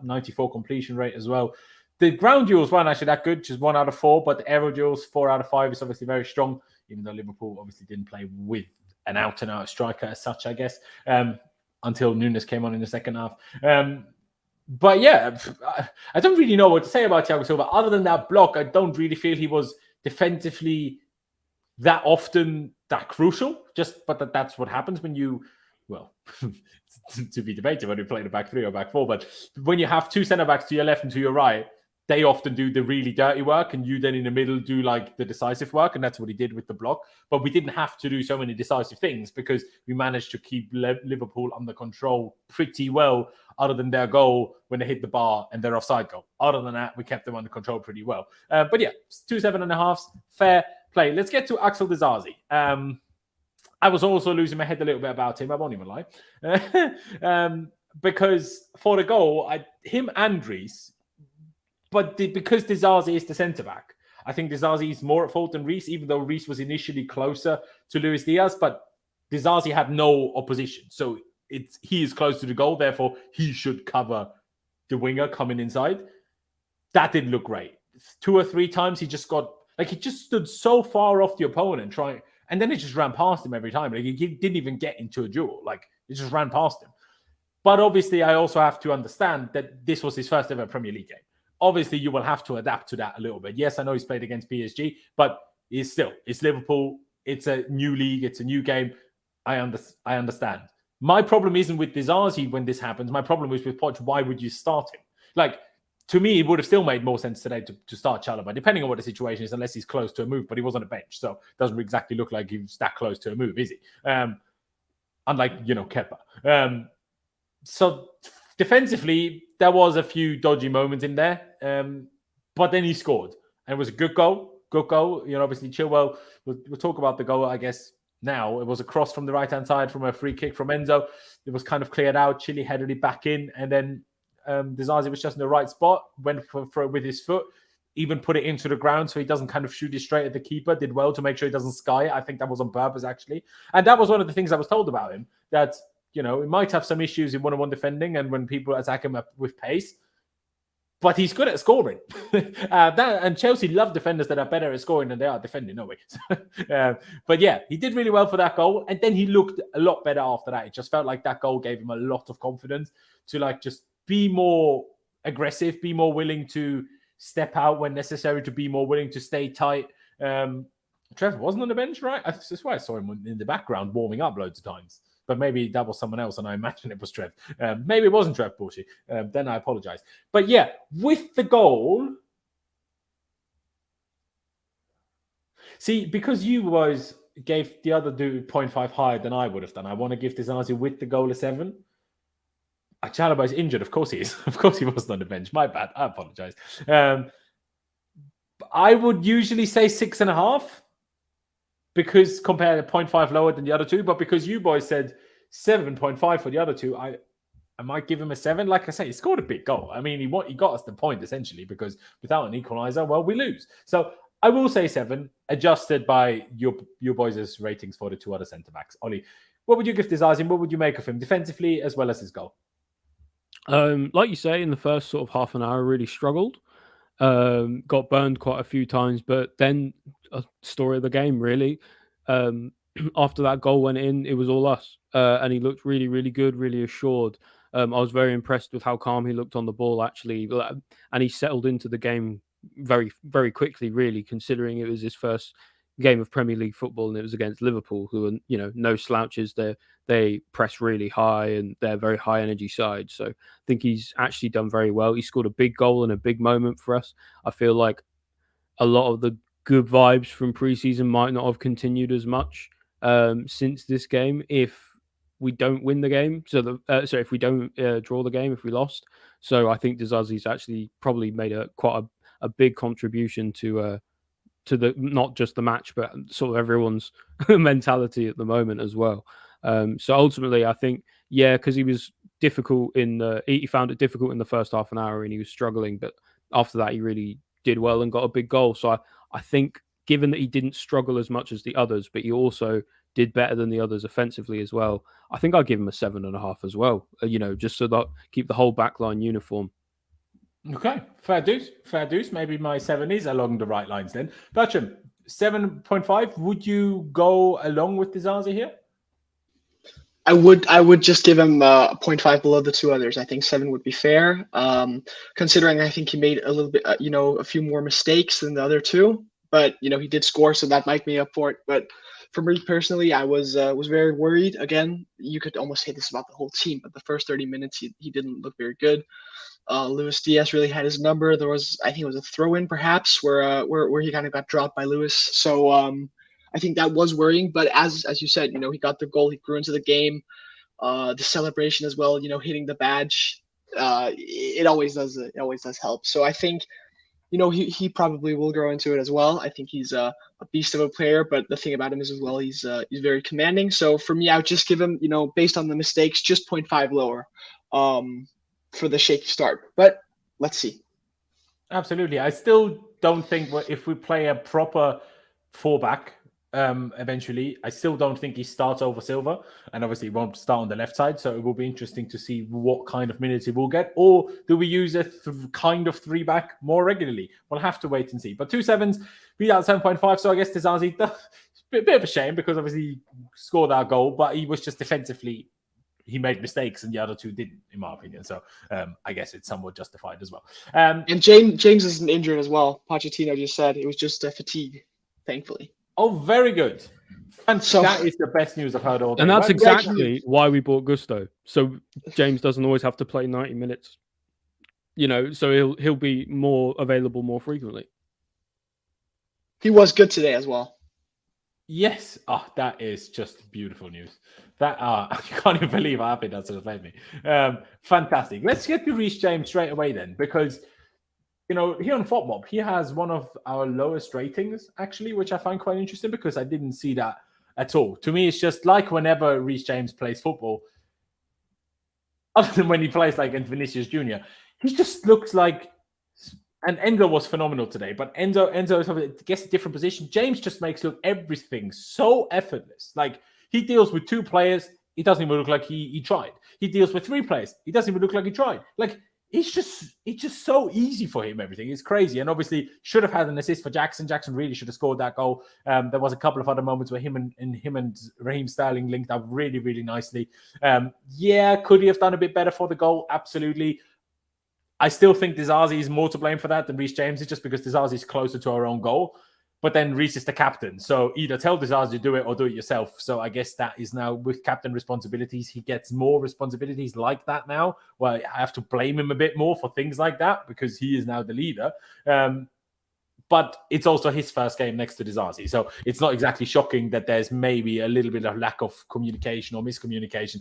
94 completion rate as well. The ground duels weren't actually that good, just 1 out of 4, but the aerial duels, 4 out of 5 is obviously very strong, even though Liverpool obviously didn't play with an out-and-out striker as such, I guess, until Nunes came on in the second half. But yeah, I don't really know what to say about Thiago Silva. Other than that block, I don't really feel he was defensively that often that crucial. But that's what happens when you, well, to be debated when you play the back 3 or back 4. But when you have 2 centre backs to your left and to your right, they often do the really dirty work, and you then in the middle do like the decisive work, and that's what he did with the block. But we didn't have to do so many decisive things because we managed to keep Liverpool under control pretty well, other than their goal when they hit the bar and their offside goal. Other than that, we kept them under control pretty well. But yeah, 2 7.5s, fair play. Let's get to Axel Disasi. I was also losing my head a little bit about him. I won't even lie. Because for the goal, him and Reece, but because Disasi is the centre-back, I think Disasi is more at fault than Reece, even though Reece was initially closer to Luiz Diaz, but Disasi had no opposition. So he is close to the goal, therefore he should cover the winger coming inside. That didn't look great. 2 or 3 times he just stood so far off the opponent and then it just ran past him every time. Like, he didn't even get into a duel. Like, it just ran past him. But obviously, I also have to understand that this was his first ever Premier League game. Obviously, you will have to adapt to that a little bit. Yes, I know he's played against PSG, but it's Liverpool. It's a new league. It's a new game. I understand. My problem isn't with Disasi when this happens. My problem is with Poch. Why would you start him? Like, to me, it would have still made more sense today to start Chalobah, depending on what the situation is, unless he's close to a move. But he was on a bench, so it doesn't exactly look like he's that close to a move, is he? Unlike, Kepa. So defensively, there was a few dodgy moments in there, but then he scored, and it was a good goal. Good goal. Obviously, Chilwell. We'll talk about the goal, I guess. Now it was a cross from the right-hand side from a free kick from Enzo. It was kind of cleared out. Chile headed it back in, and then Disasi was just in the right spot, went for it with his foot, even put it into the ground so he doesn't kind of shoot it straight at the keeper. Did well to make sure he doesn't sky it. I think that was on purpose, actually. And that was one of the things I was told about him, that he might have some issues in one-on-one defending and when people attack him with pace, but he's good at scoring. And Chelsea love defenders that are better at scoring than they are defending, no way. But yeah, he did really well for that goal, and then he looked a lot better after that. It just felt like that goal gave him a lot of confidence to just be more aggressive, be more willing to step out when necessary, to be more willing to stay tight. Trevor wasn't on the bench, right? I swear I saw him in the background warming up loads of times. But maybe that was someone else, and I imagine it was Trev. Maybe it wasn't Trev Poch. Then I apologize. But yeah, with the goal... See, because you guys gave the other dude 0.5 higher than I would have done, I want to give Disasi with the goal a 7. Chalobah is injured. Of course he is. Of course he wasn't on the bench. My bad. I apologize. I would usually say 6.5 because compare the 0.5 lower than the other two. But because you boys said 7.5 for the other two, I might give him a 7. Like I say, he scored a big goal. I mean, he got us the point essentially because without an equalizer, well, we lose. So I will say 7, adjusted by your boys' ratings for the 2 other centre backs. Ollie, what would you give Disasi? What would you make of him defensively as well as his goal? Like you say, in the first sort of half an hour, really struggled. Got burned quite a few times, but then a story of the game, really. After that goal went in, it was all us. And he looked really, really good, really assured. I was very impressed with how calm he looked on the ball, actually. And he settled into the game very, very quickly, really, considering it was his first game of Premier League football, and it was against Liverpool, who are, you know, no slouches. They press really high and they're a very high energy side. So I think he's actually done very well. He scored a big goal and a big moment for us. I feel like a lot of the good vibes from preseason might not have continued as much since this game if we don't win the game. So if we don't draw the game, if we lost. So I think Disasi's actually probably made quite a big contribution to the not just the match, but sort of everyone's mentality at the moment as well. So ultimately, I think, because he was difficult he found it difficult in the first half an hour and he was struggling, but after that he really did well and got a big goal. So I think, given that he didn't struggle as much as the others, but he also did better than the others offensively as well, I think I'd give him a 7.5 as well. You know, just so that keep the whole back line uniform. Okay, fair dues. Maybe my 7 is along the right lines then. Bertram, 7.5. Would you go along with Disasi here? I would just give him 0.5 below the two others. I think 7 would be fair, considering I think he made a little bit, a few more mistakes than the other two. But he did score, so that might be up for it. But for me personally, I was very worried. Again, you could almost say this about the whole team, but the first 30 minutes he didn't look very good. Luiz Diaz really had his number. There was, I think it was a throw-in perhaps where he kind of got dropped by Luiz. So I think that was worrying. But as you said, he got the goal. He grew into the game. The celebration as well. Hitting the badge. It always does. It always does help. So I think, he probably will grow into it as well. I think he's a beast of a player. But the thing about him is as well, he's very commanding. So for me, I would just give him, based on the mistakes, just 0.5 lower. For the shaky start, but let's see. Absolutely. I still don't think if we play a proper 4-back eventually, I still don't think he starts over Silva, and obviously he won't start on the left side, so it will be interesting to see what kind of minutes he will get, or do we use a kind of 3-back more regularly? We'll have to wait and see. But 2 7s, beat out 7.5, so I guess Disasi, a bit of a shame because obviously he scored our goal, but he was just defensively, he made mistakes and the other two didn't, in my opinion. So I guess it's somewhat justified as well. And James isn't injured as well. Pochettino just said it was just a fatigue, thankfully. Oh, very good. And so that is the best news I've heard all day. And that's exactly why we bought Gusto. So James doesn't always have to play 90 minutes. So he'll be more available more frequently. He was good today as well. Yes. Oh, that is just beautiful news. That I can't even believe how happy that's going to make me. Fantastic. Let's get to Reece James straight away then, because here on FotMob, he has one of our lowest ratings actually, which I find quite interesting because I didn't see that at all. To me, it's just like whenever Reece James plays football, other than when he plays like in Vinicius Jr., he just looks like. And Enzo was phenomenal today, but Enzo gets a different position. James just makes look everything so effortless. Like he deals with 2 players, it doesn't even look like he tried. He deals with 3 players, it doesn't even look like he tried. Like it's just so easy for him. Everything is crazy, and obviously should have had an assist for Jackson. Jackson really should have scored that goal. There was a couple of other moments where him and Raheem Sterling linked up really, really nicely. Could he have done a bit better for the goal? Absolutely. I still think Disasi is more to blame for that than Reece James is, just because Disasi is closer to our own goal. But then Reece is the captain. So either tell Disasi to do it or do it yourself. So I guess that is now with captain responsibilities. He gets more responsibilities like that now, where I have to blame him a bit more for things like that because he is now the leader. But it's also his first game next to Disasi. So it's not exactly shocking that there's maybe a little bit of lack of communication or miscommunication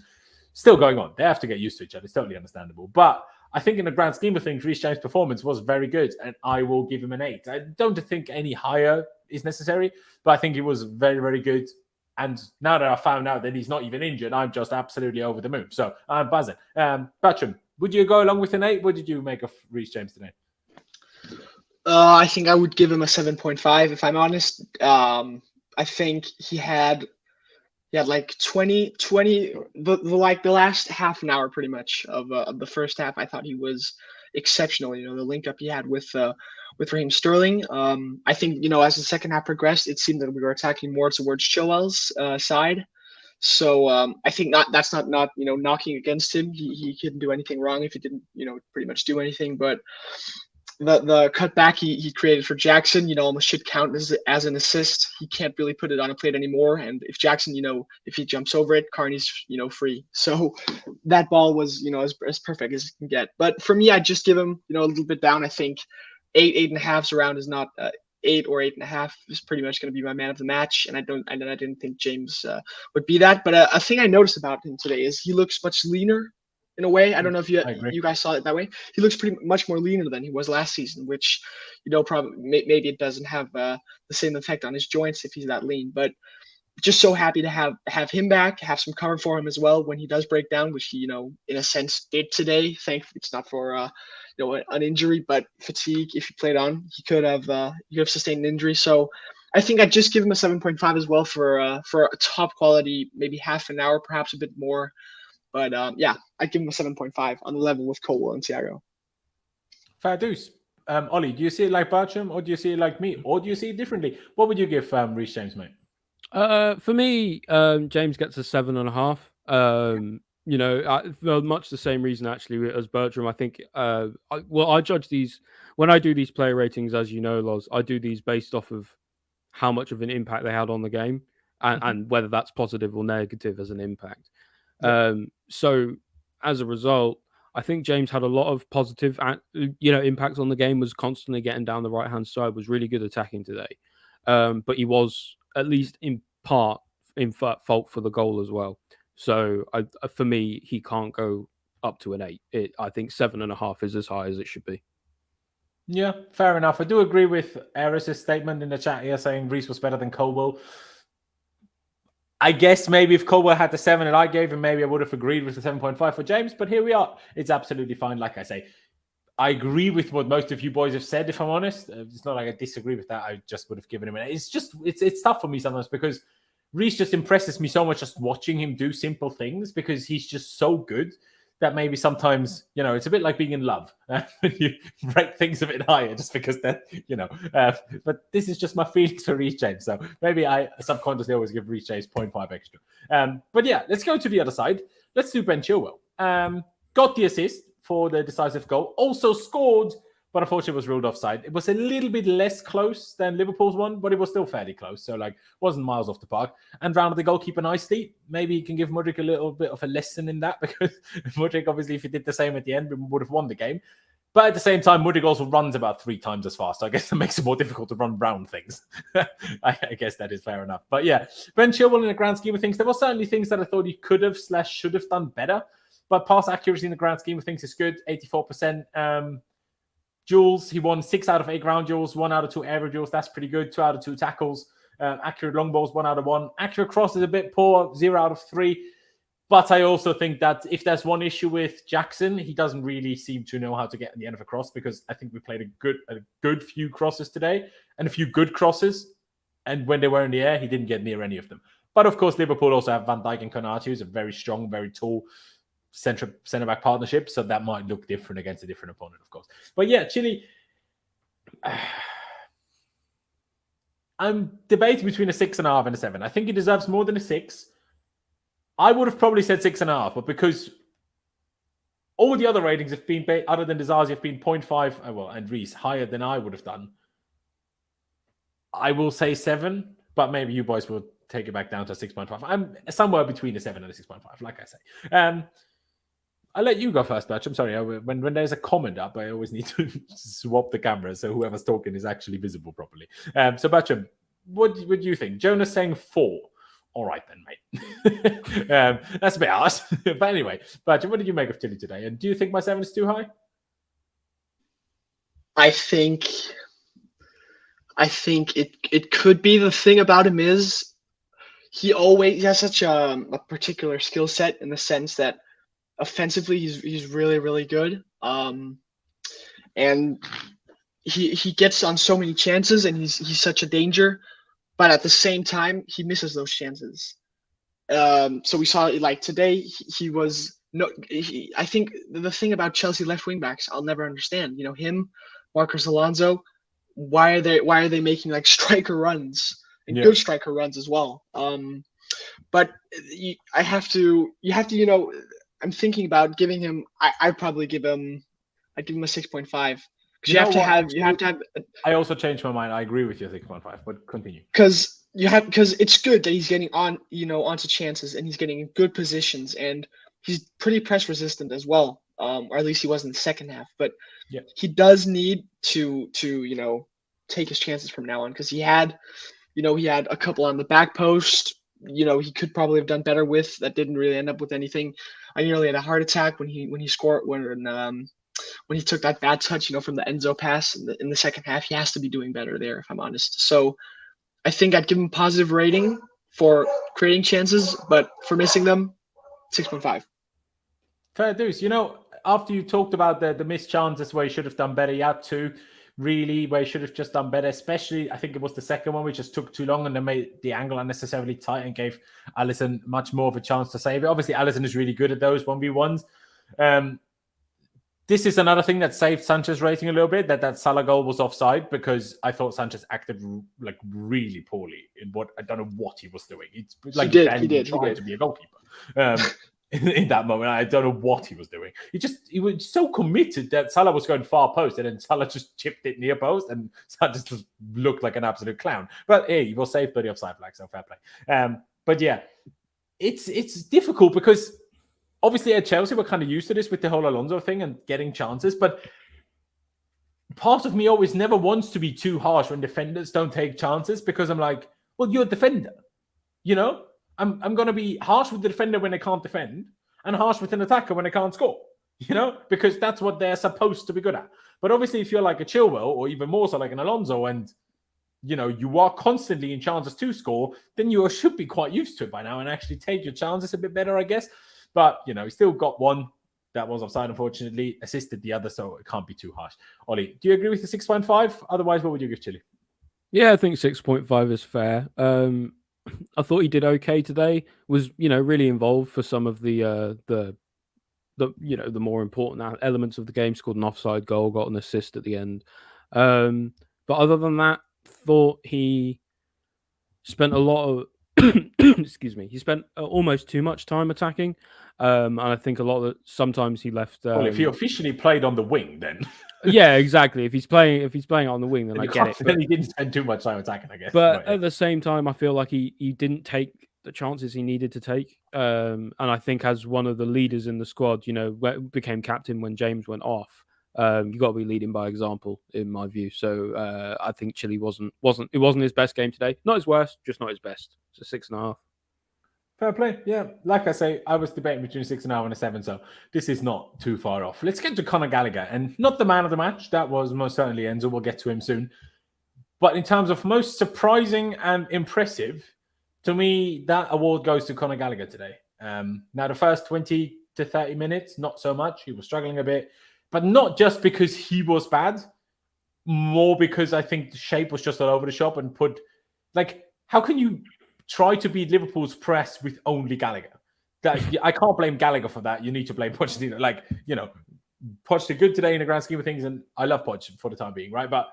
still going on. They have to get used to each other. It's totally understandable. But I think in the grand scheme of things, Reece James' performance was very good, and I will give him an 8. I don't think any higher is necessary, but I think he was very, very good. And now that I found out that he's not even injured, I'm just absolutely over the moon. So I'm buzzing. Bertram, would you go along with an 8? What did you make of Reece James today? I think I would give him a 7.5 if I'm honest. I think he had like 20 the last half an hour pretty much of the first half. I thought he was exceptional. The link up he had with Raheem Sterling. I think as the second half progressed, it seemed that we were attacking more towards Chilwell's side. So I think that's not knocking against him. He couldn't do anything wrong if he didn't pretty much do anything. But the cutback he created for Jackson, almost should count as an assist. He can't really put it on a plate anymore. And if Jackson, if he jumps over it, Carney's, free. So that ball was, as perfect as it can get. But for me, I'd just give him, a little bit down. I think 8.5 around is not 8 or 8.5 is pretty much going to be my man of the match. And I didn't think James would be that. But a thing I noticed about him today is he looks much leaner. In a way, I don't know if you guys saw it that way. He looks pretty much more leaner than he was last season, which, probably maybe it doesn't have the same effect on his joints if he's that lean. But just so happy to have him back, have some cover for him as well when he does break down, which he, in a sense did today. Thankfully, it's not for an injury, but fatigue. If he played on, he could have sustained an injury. So I think I'd just give him a 7.5 as well for a top quality, maybe half an hour, perhaps a bit more. But I'd give him a 7.5 on the level with Colwell and Thiago. Fair dues. Ollie, do you see it like Bertram, or do you see it like me, or do you see it differently? What would you give Reece James, mate? For me, James gets a 7.5. For much the same reason actually as Bertram. I think I judge these when I do these player ratings, as you know, Loz. I do these based off of how much of an impact they had on the game, and whether that's positive or negative as an impact. So as a result, I think James had a lot of positive, impact on the game. Was constantly getting down the right hand side. Was really good attacking today, but he was at least in part in fault for the goal as well. So for me, he can't go up to an 8. I think 7.5 is as high as it should be. Yeah, fair enough. I do agree with Eris's statement in the chat here saying Reece was better than Colwell. I guess maybe if Colwell had the 7 that I gave him, maybe I would have agreed with the 7.5 for James. But here we are. It's absolutely fine. Like I say, I agree with what most of you boys have said, if I'm honest. It's not like I disagree with that. I just would have given him an 8. It's just, it's tough for me sometimes because Reece just impresses me so much just watching him do simple things because he's just so good that maybe sometimes, it's a bit like being in love. When you rate things a bit higher just because that, but this is just my feelings for Reece James. So maybe I subconsciously always give Reece James 0.5 extra. But yeah, let's go to the other side. Let's do Ben Chilwell. Got the assist for the decisive goal. Also scored, but unfortunately was ruled offside. It was a little bit less close than Liverpool's one, but it was still fairly close. So, wasn't miles off the park. And rounded the goalkeeper nicely. Maybe you can give Mudryk a little bit of a lesson in that because Mudryk, obviously, if he did the same at the end, we would have won the game. But at the same time, Mudryk also runs about 3 times as fast. So I guess that makes it more difficult to run round things. I guess that is fair enough. But yeah, Ben Chilwell in the grand scheme of things, there were certainly things that I thought he could have / should have done better. But pass accuracy in the grand scheme of things is good, 84%. Duels, he won 6 out of 8 ground duels, 1 out of 2 aerial duels. That's pretty good. 2 out of 2 tackles. Accurate long balls, 1 out of 1. Accurate cross is a bit poor, 0 out of 3. But I also think that if there's one issue with Jackson, he doesn't really seem to know how to get in the end of a cross because I think we played a good few crosses today and a few good crosses. And when they were in the air, he didn't get near any of them. But of course, Liverpool also have Van Dijk and Konate, who's a very strong, very tall centre-back partnership, so that might look different against a different opponent, of course. But yeah, Chile, I'm debating between a 6.5 and a 7. I think he deserves more than a 6. I would have probably said 6.5, but because all the other ratings have been, other than Disasi, have been 0.5, and Reece higher than I would have done. I will say 7, but maybe you boys will take it back down to a 6.5. I'm somewhere between a 7 and a 6.5, like I say. I'll let you go first, Batch. I'm sorry. When there's a comment up, I always need to swap the camera so whoever's talking is actually visible properly. So, Batcham, what do you think? Jonah's saying 4. All right then, mate. That's a bit harsh. But anyway, Batcham, what did you make of Tilly today? And do you think my 7 is too high? I think it could be. The thing about him is he has such a particular skill set in the sense that offensively, he's really, really good. And he gets on so many chances, and he's such a danger. But at the same time, he misses those chances. So we saw like today, he was no. I think the thing about Chelsea left wing backs, I'll never understand. Him, Marcos Alonso. Why are they making like striker runs and good striker runs as well? But you have to. I'm thinking about giving him. I'd give him a 6.5 Because you have to have I also changed my mind. I agree with you 6.5, but continue. because it's good that he's getting onto chances and he's getting in good positions and he's pretty press resistant as well. Or at least he was in the second half. But Yeah. he does need to take his chances from now on because he had a couple on the back post. He could probably have done better with that. Didn't really end up with anything. I nearly had a heart attack when he scored when he took that bad touch, from the Enzo pass in the second half. He has to be doing better there, if I'm honest. So I think I'd give him a positive rating for creating chances, but for missing them, 6.5. Fair dues. After you talked about the missed chances where he should have done better, you had two really where he should have just done better, especially I think it was the second one, which just took too long and then made the angle unnecessarily tight and gave Alisson much more of a chance to save it. Obviously, Alisson is really good at those 1v1s. This is another thing that saved Sanchez rating a little bit, that Salah goal was offside, because I thought Sanchez acted like really poorly in what I don't know what he was doing. It's like he did to be a goalkeeper. In that moment, I don't know what he was doing. He was so committed that Salah was going far post, and then Salah just chipped it near post, and Sanchez just looked like an absolute clown. But hey, he was saved by the offside flag, so fair play. But yeah, it's difficult because obviously at Chelsea we're kind of used to this with the whole Alonso thing and getting chances, but part of me always never wants to be too harsh when defenders don't take chances, because I'm like, well, you're a defender, I'm going to be harsh with the defender when they can't defend and harsh with an attacker when they can't score, because that's what they're supposed to be good at. But obviously, if you're like a Chilwell or even more so like an Alonso and, you are constantly in chances to score, then you should be quite used to it by now and actually take your chances a bit better, I guess. But, he still got one that was offside, unfortunately, assisted the other, so it can't be too harsh. Ollie, do you agree with the 6.5? Otherwise, what would you give Chile? Yeah, I think 6.5 is fair. I thought he did okay today. Was really involved for some of the more important elements of the game. Scored an offside goal, got an assist at the end. But other than that, thought he spent a lot of excuse me. He spent almost too much time attacking, and I think a lot of sometimes he left. Well, if he officially played on the wing, then yeah, exactly. If he's playing on the wing, then I get it. Then he didn't spend too much time attacking, I guess. But at the same time, I feel like he didn't take the chances he needed to take. And I think as one of the leaders in the squad, became captain when James went off. You got to be leading by example, in my view. So I think Chile wasn't his best game today. Not his worst, just not his best. So 6.5. Fair play. Yeah, like I say, I was debating between 6.5 and a 7, so this is not too far off. Let's get to Conor Gallagher, and not the man of the match. That was most certainly Enzo. We'll get to him soon. But in terms of most surprising and impressive, to me, that award goes to Conor Gallagher today. Now, the first 20 to 30 minutes, not so much. He was struggling a bit, but not just because he was bad, more because I think the shape was just all over the shop and how can you try to beat Liverpool's press with only Gallagher? I can't blame Gallagher for that. You need to blame Pochettino. Poch did good today in the grand scheme of things, and I love Poch for the time being, right? But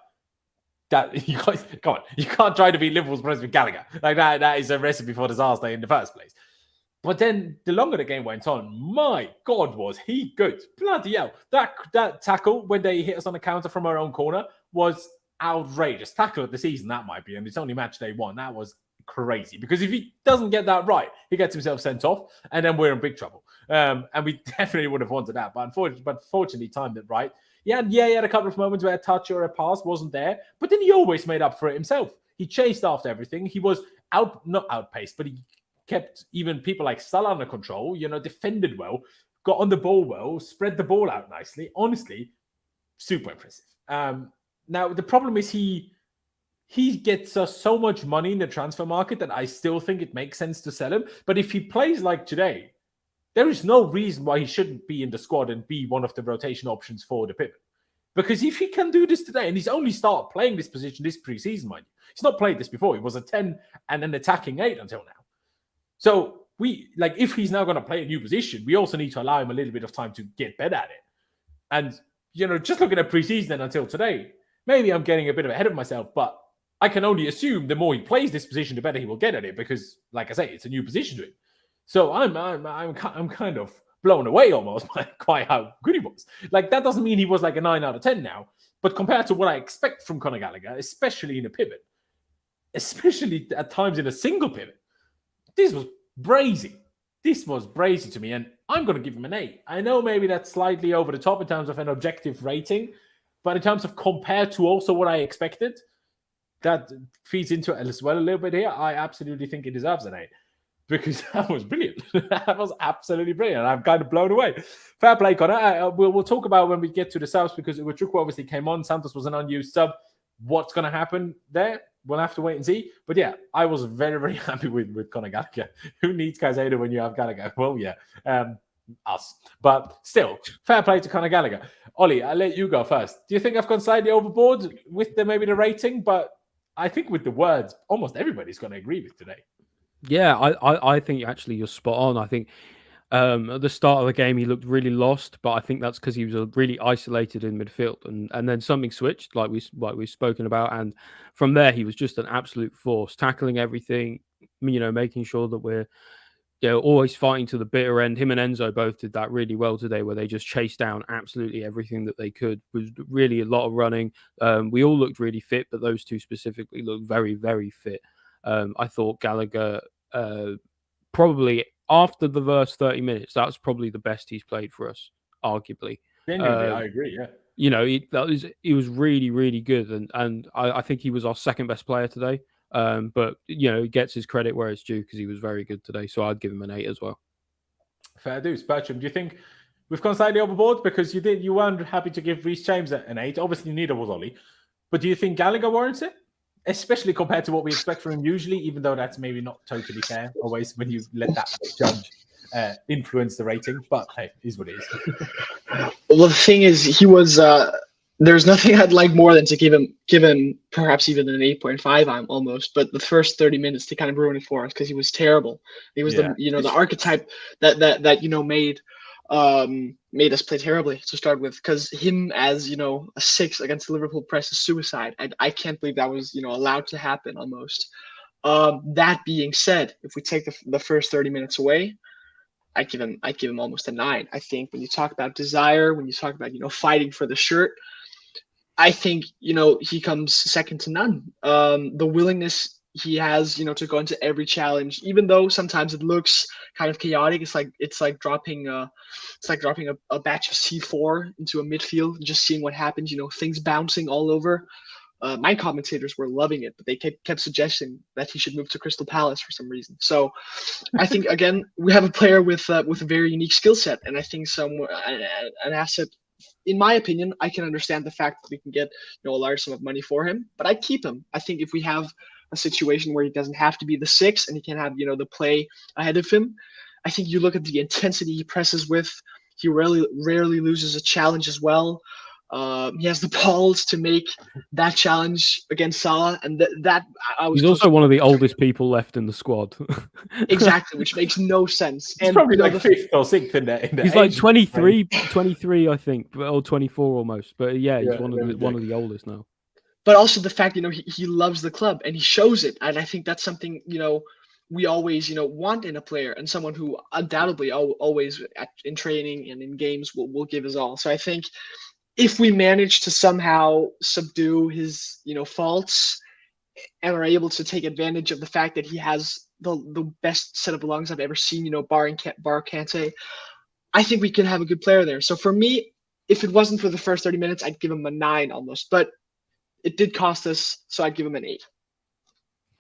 that you guys, come on, you can't try to beat Liverpool's press with Gallagher. That is a recipe for disaster in the first place. But then the longer the game went on, my God, was he good. Bloody hell. That tackle when they hit us on the counter from our own corner was outrageous. Tackle of the season, that might be. And it's only match day one. That was crazy. Because if he doesn't get that right, he gets himself sent off and then we're in big trouble. And we definitely would have wanted that. But fortunately, timed it right. He had a couple of moments where a touch or a pass wasn't there. But then he always made up for it himself. He chased after everything. He was not outpaced, but he kept even people like Salah under control, defended well, got on the ball well, spread the ball out nicely. Honestly, super impressive. Now, the problem is he gets us so much money in the transfer market that I still think it makes sense to sell him. But if he plays like today, there is no reason why he shouldn't be in the squad and be one of the rotation options for the pivot. Because if he can do this today, and he's only started playing this position this preseason, mind you, he's not played this before. He was a 10 and an attacking 8 until now. So if he's now going to play a new position, we also need to allow him a little bit of time to get better at it. And, just looking at preseason until today, maybe I'm getting a bit ahead of myself, but I can only assume the more he plays this position, the better he will get at it because, like I say, it's a new position to him. So I'm kind of blown away almost by quite how good he was. Like, that doesn't mean he was like a 9 out of 10 now, but compared to what I expect from Conor Gallagher, especially in a pivot, especially at times in a single pivot, this was brazy. This was brazy to me, and I'm going to give him an 8. I know maybe that's slightly over the top in terms of an objective rating, but in terms of compared to also what I expected, that feeds into it as well a little bit here. I absolutely think it deserves an 8 because that was brilliant. That was absolutely brilliant. I'm kind of blown away. Fair play, Connor. We'll talk about when we get to the subs because Mudryk obviously came on. Santos was an unused sub. What's going to happen there? We'll have to wait and see. But yeah, I was very, very happy with Conor Gallagher. Who needs Caicedo when you have Gallagher? Well, yeah, us. But still, fair play to Conor Gallagher. Ollie, I'll let you go first. Do you think I've gone slightly overboard with maybe the rating? But I think with the words, almost everybody's going to agree with today. Yeah, I think actually you're spot on. I think at the start of the game he looked really lost, but I think that's because he was really isolated in midfield, and then something switched, like we've spoken about, and from there he was just an absolute force, tackling everything, making sure that we're always fighting to the bitter end. Him and Enzo both did that really well today, where they just chased down absolutely everything that they could. It was really a lot of running. We all looked really fit, but those two specifically looked very, very fit. I thought Gallagher probably after the first 30 minutes, that was probably the best he's played for us, arguably. Genuinely, I agree, yeah. He was really, really good. And I think he was our second best player today. But, he gets his credit where it's due because he was very good today. So I'd give him an 8 as well. Fair dues. Bertram, do you think we've gone slightly overboard? Because you weren't happy to give Reece James an 8. Obviously, neither was Ollie. But do you think Gallagher warrants it? Especially compared to what we expect from him usually, even though that's maybe not totally fair always when you let that judge influence the rating. But hey, is what it is. Well, the thing is, he was. There's nothing I'd like more than to give him perhaps even an 8.5. I'm almost, but the first 30 minutes to kind of ruin it for us because he was terrible. He was the archetype that made us play terribly to start with, because him as a 6 against the Liverpool press is suicide. I can't believe that was allowed to happen almost. That being said, if we take the first 30 minutes away, I give him almost a 9. I think when you talk about desire, when you talk about fighting for the shirt, I think he comes second to none. The willingness he has, to go into every challenge, even though sometimes it looks kind of chaotic. It's like dropping a batch of C4 into a midfield and just seeing what happens. Things bouncing all over. My commentators were loving it, but they kept suggesting that he should move to Crystal Palace for some reason. So I think again we have a player with a very unique skill set, and I think an asset. In my opinion, I can understand the fact that we can get a large sum of money for him, but I'd keep him. I think if we have a situation where he doesn't have to be the 6 and he can have the play ahead of him, I think you look at the intensity he presses with. He rarely loses a challenge as well. He has the balls to make that challenge against Salah, and he's also one of the oldest people left in the squad. Exactly, which makes no sense. He's probably like 5th or 6th in the he's like 23, I think, or 24 almost. But yeah, he's one of the oldest now. But also the fact he loves the club and he shows it, and I think that's something we always want in a player, and someone who undoubtedly always in training and in games will give his all. So I think if we manage to somehow subdue his, faults and are able to take advantage of the fact that he has the best set of lungs I've ever seen, bar Kante, I think we can have a good player there. So for me, if it wasn't for the first 30 minutes, I'd give him a 9 almost, but it did cost us, so I'd give him an 8.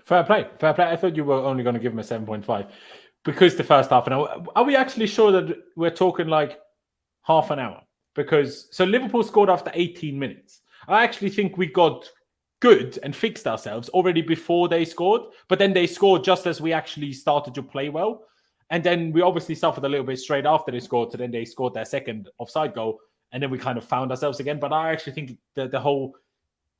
Fair play. I thought you were only going to give him a 7.5 because the first half an hour. Are we actually sure that we're talking like half an hour? Because Liverpool scored after 18 minutes. I actually think we got good and fixed ourselves already before they scored, but then they scored just as we actually started to play well. And then we obviously suffered a little bit straight after they scored, so then they scored their second offside goal, and then we kind of found ourselves again. But I actually think the whole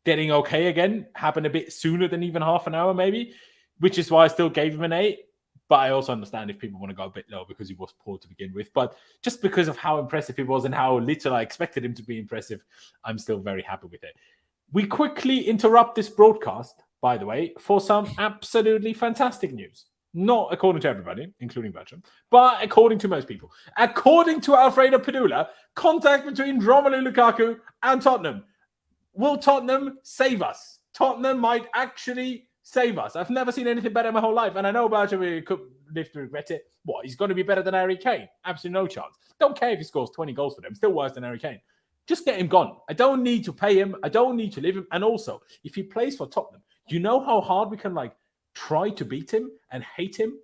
getting okay again happened a bit sooner than even half an hour maybe, which is why I still gave him an 8. But I also understand if people want to go a bit low because he was poor to begin with. But just because of how impressive he was and how little I expected him to be impressive, I'm still very happy with it. We quickly interrupt this broadcast, by the way, for some absolutely fantastic news. Not according to everybody, including Bertram, but according to most people. According to Alfredo Padula, contact between Romelu Lukaku and Tottenham. Will Tottenham save us? Tottenham might actually save us. I've never seen anything better in my whole life. And I know Bertram could live to regret it. What? He's going to be better than Harry Kane? Absolutely no chance. Don't care if he scores 20 goals for them. Still worse than Harry Kane. Just get him gone. I don't need to pay him. I don't need to leave him. And also, if he plays for Tottenham, you know how hard we can try to beat him and hate him?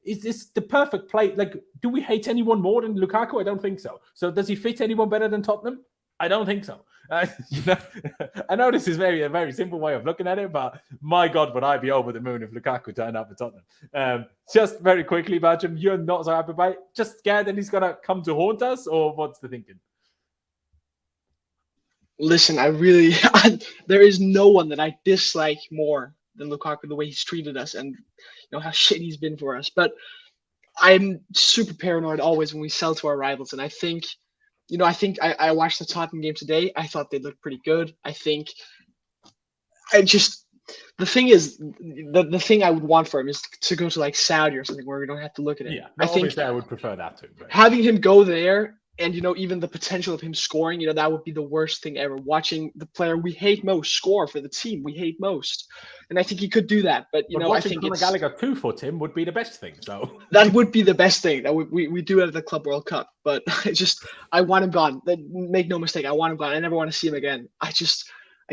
Is this the perfect play? Do we hate anyone more than Lukaku? I don't think so. So does he fit anyone better than Tottenham? I don't think so. I know this is maybe a very simple way of looking at it, but my God, would I be over the moon if Lukaku turned up for Tottenham? Just very quickly, Bertram, you're not so happy about it? Just scared that he's going to come to haunt us, or what's the thinking? Listen, there is no one that I dislike more than Lukaku, the way he's treated us and how shit he's been for us. But I'm super paranoid always when we sell to our rivals. And I think I watched the Tottenham game today. I thought they looked pretty good. The thing is, the thing I would want for him is to go to Saudi or something where we don't have to look at it. Yeah, I would prefer that too. But having him go there, and even the potential of him scoring, that would be the worst thing ever. Watching the player we hate most score for the team we hate most, and I think he could do that. But I think Gallagher 2 for Tim would be the best thing. So that would be the best thing that we do at the Club World Cup. But I want him gone. Make no mistake, I want him gone. I never want to see him again. I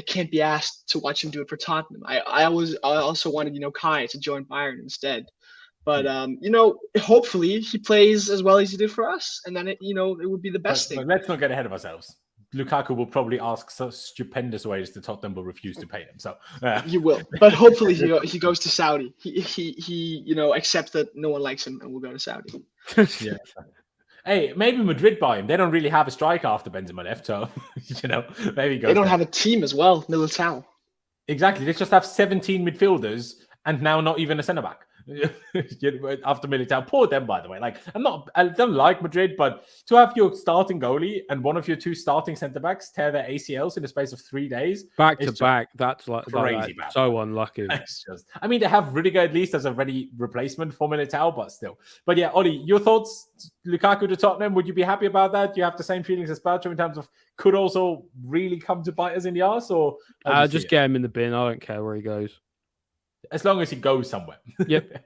can't be asked to watch him do it for Tottenham. I also wanted Kai to join Bayern instead. But hopefully he plays as well as he did for us, and then it would be the best thing. But let's not get ahead of ourselves. Lukaku will probably ask such stupendous ways that Tottenham will refuse to pay him. So he will, but hopefully he goes to Saudi. He accepts that no one likes him and will go to Saudi. Yeah. Hey, maybe Madrid buy him. They don't really have a striker after Benzema left, so maybe he goes. They don't have a team as well, Militao. Exactly. They just have 17 midfielders and now not even a centre back. After Militao, poor them, by the way. I don't like Madrid, but to have your starting goalie and one of your 2 starting centre backs tear their ACLs in the space of 3 days, back to back, that's crazy bad. So unlucky. They have Rudiger at least as a ready replacement for Militao, but still. But yeah, Ollie, your thoughts? Lukaku to Tottenham, would you be happy about that? Do you have the same feelings as Bertram in terms of could also really come to bite us in the arse, or just get him in the bin? I don't care where he goes. As long as he goes somewhere. Yep.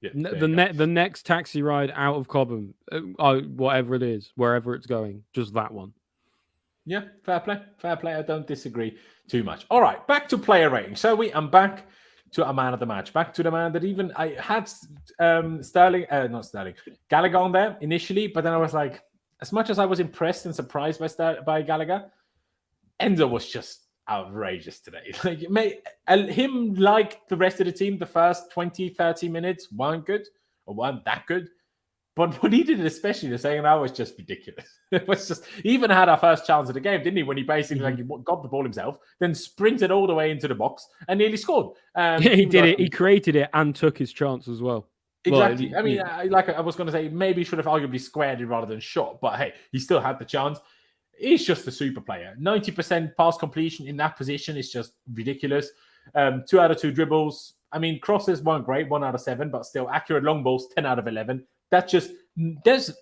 Yeah, the next taxi ride out of Cobham, whatever it is, wherever it's going, just that one. Yeah, fair play. I don't disagree too much. All right, back to player rating. So I'm back to a man of the match. Back to the man that even I had Gallagher on there initially, but then I was like, as much as I was impressed and surprised by Gallagher, Enzo was just outrageous today. Him, like the rest of the team, the first 20-30 minutes weren't that good, but what he did, especially the second hour, was just ridiculous. It was just, he even had our first chance of the game, didn't he, when he basically got the ball himself, then sprinted all the way into the box and nearly scored. He did it. He created it and took his chance as well. Exactly. I was going to say, maybe he should have arguably squared it rather than shot, but hey, he still had the chance. He's just a super player. 90% pass completion in that position is just ridiculous. 2 out of 2 dribbles. Crosses weren't great, 1 out of 7, but still accurate long balls, 10 out of 11. That just, there's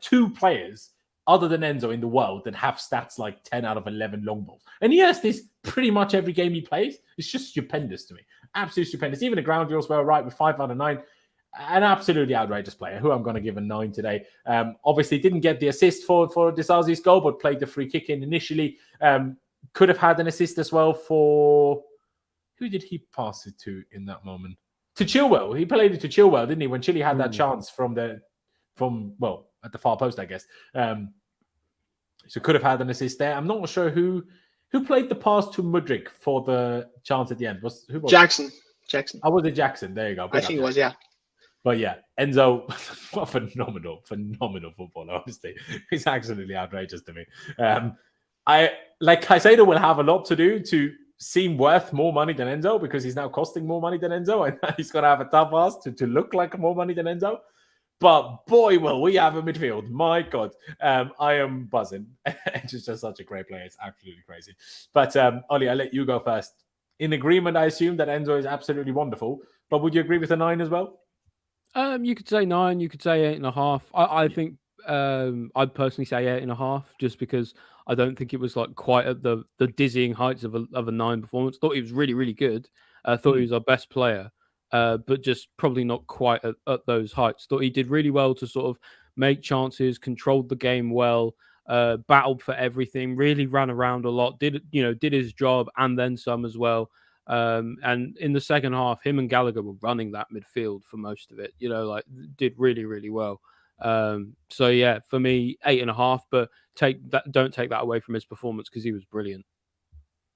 2 players other than Enzo in the world that have stats like 10 out of 11 long balls. And he has this pretty much every game he plays. It's just stupendous to me. Absolutely stupendous. Even the ground duels were right with 5 out of 9. An absolutely outrageous player who I'm going to give a 9 today. Obviously didn't get the assist for Disasi's goal, but played the free kick in initially. Could have had an assist as well for... Who did he pass it to in that moment? To Chilwell. He played it to Chilwell, didn't he? When Chile had that chance from at the far post, I guess. So could have had an assist there. I'm not sure who played the pass to Mudryk for the chance at the end. Who was Jackson. Oh, was it Jackson? There you go. I think it was, yeah. But yeah, Enzo, what a phenomenal footballer, honestly. He's absolutely outrageous to me. Caicedo will have a lot to do to seem worth more money than Enzo because he's now costing more money than Enzo and he's going to have a tough ask to look like more money than Enzo. But boy, will we have a midfield. My God, I am buzzing. It's just such a great player. It's absolutely crazy. But Ollie, I'll let you go first. In agreement, I assume that Enzo is absolutely wonderful. But would you agree with a 9 as well? You could say 9. You could say 8.5. I think I'd personally say 8.5, just because I don't think it was like quite at the dizzying heights of a 9 performance. Thought he was really, really good. Thought he was our best player, but just probably not quite at those heights. Thought he did really well to sort of make chances, controlled the game well, battled for everything, really ran around a lot, did his job and then some as well. And in the second half, him and Gallagher were running that midfield for most of it, did really, really well. So yeah, for me, 8.5, but don't take that away from his performance, because he was brilliant.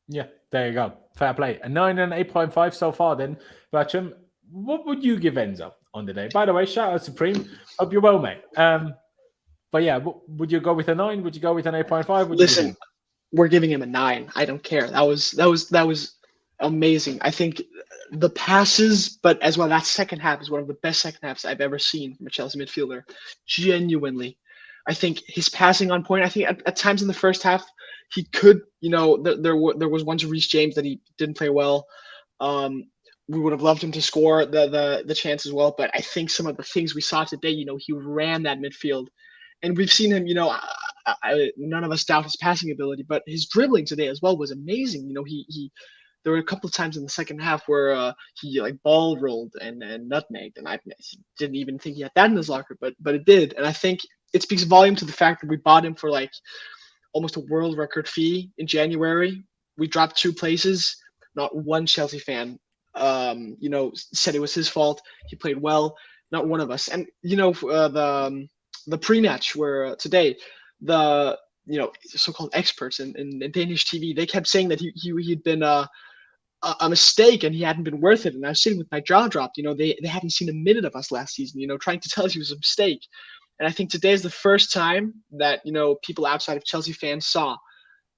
Yeah, there you go. Fair play. A 9 and 8.5 so far then. Bertram, what would you give Enzo on the day? By the way, shout out Supreme. Hope you're well, mate. But yeah, would you go with a 9? Would you go with an 8.5? Listen, we're giving him a 9. I don't care. That was amazing. I think the passes, but as well, that second half is one of the best second halves I've ever seen from a Chelsea midfielder. Genuinely. I think his passing on point. I think at times in the first half, he could, there was one to Reece James that he didn't play well. We would have loved him to score the chance as well. But I think some of the things we saw today, he ran that midfield. And we've seen him, none of us doubt his passing ability, but his dribbling today as well was amazing. There were a couple of times in the second half where he like ball rolled and nutmegged, and I didn't even think he had that in his locker, but it did. And I think it speaks volume to the fact that we bought him for like almost a world record fee in January. We dropped 2 places. Not one Chelsea fan, said it was his fault. He played well. Not one of us. And the pre-match where today the so-called experts in Danish TV, they kept saying that he'd been a mistake and he hadn't been worth it. And I was sitting with my jaw dropped. They hadn't seen a minute of us last season, trying to tell us he was a mistake. And I think today is the first time that people outside of Chelsea fans saw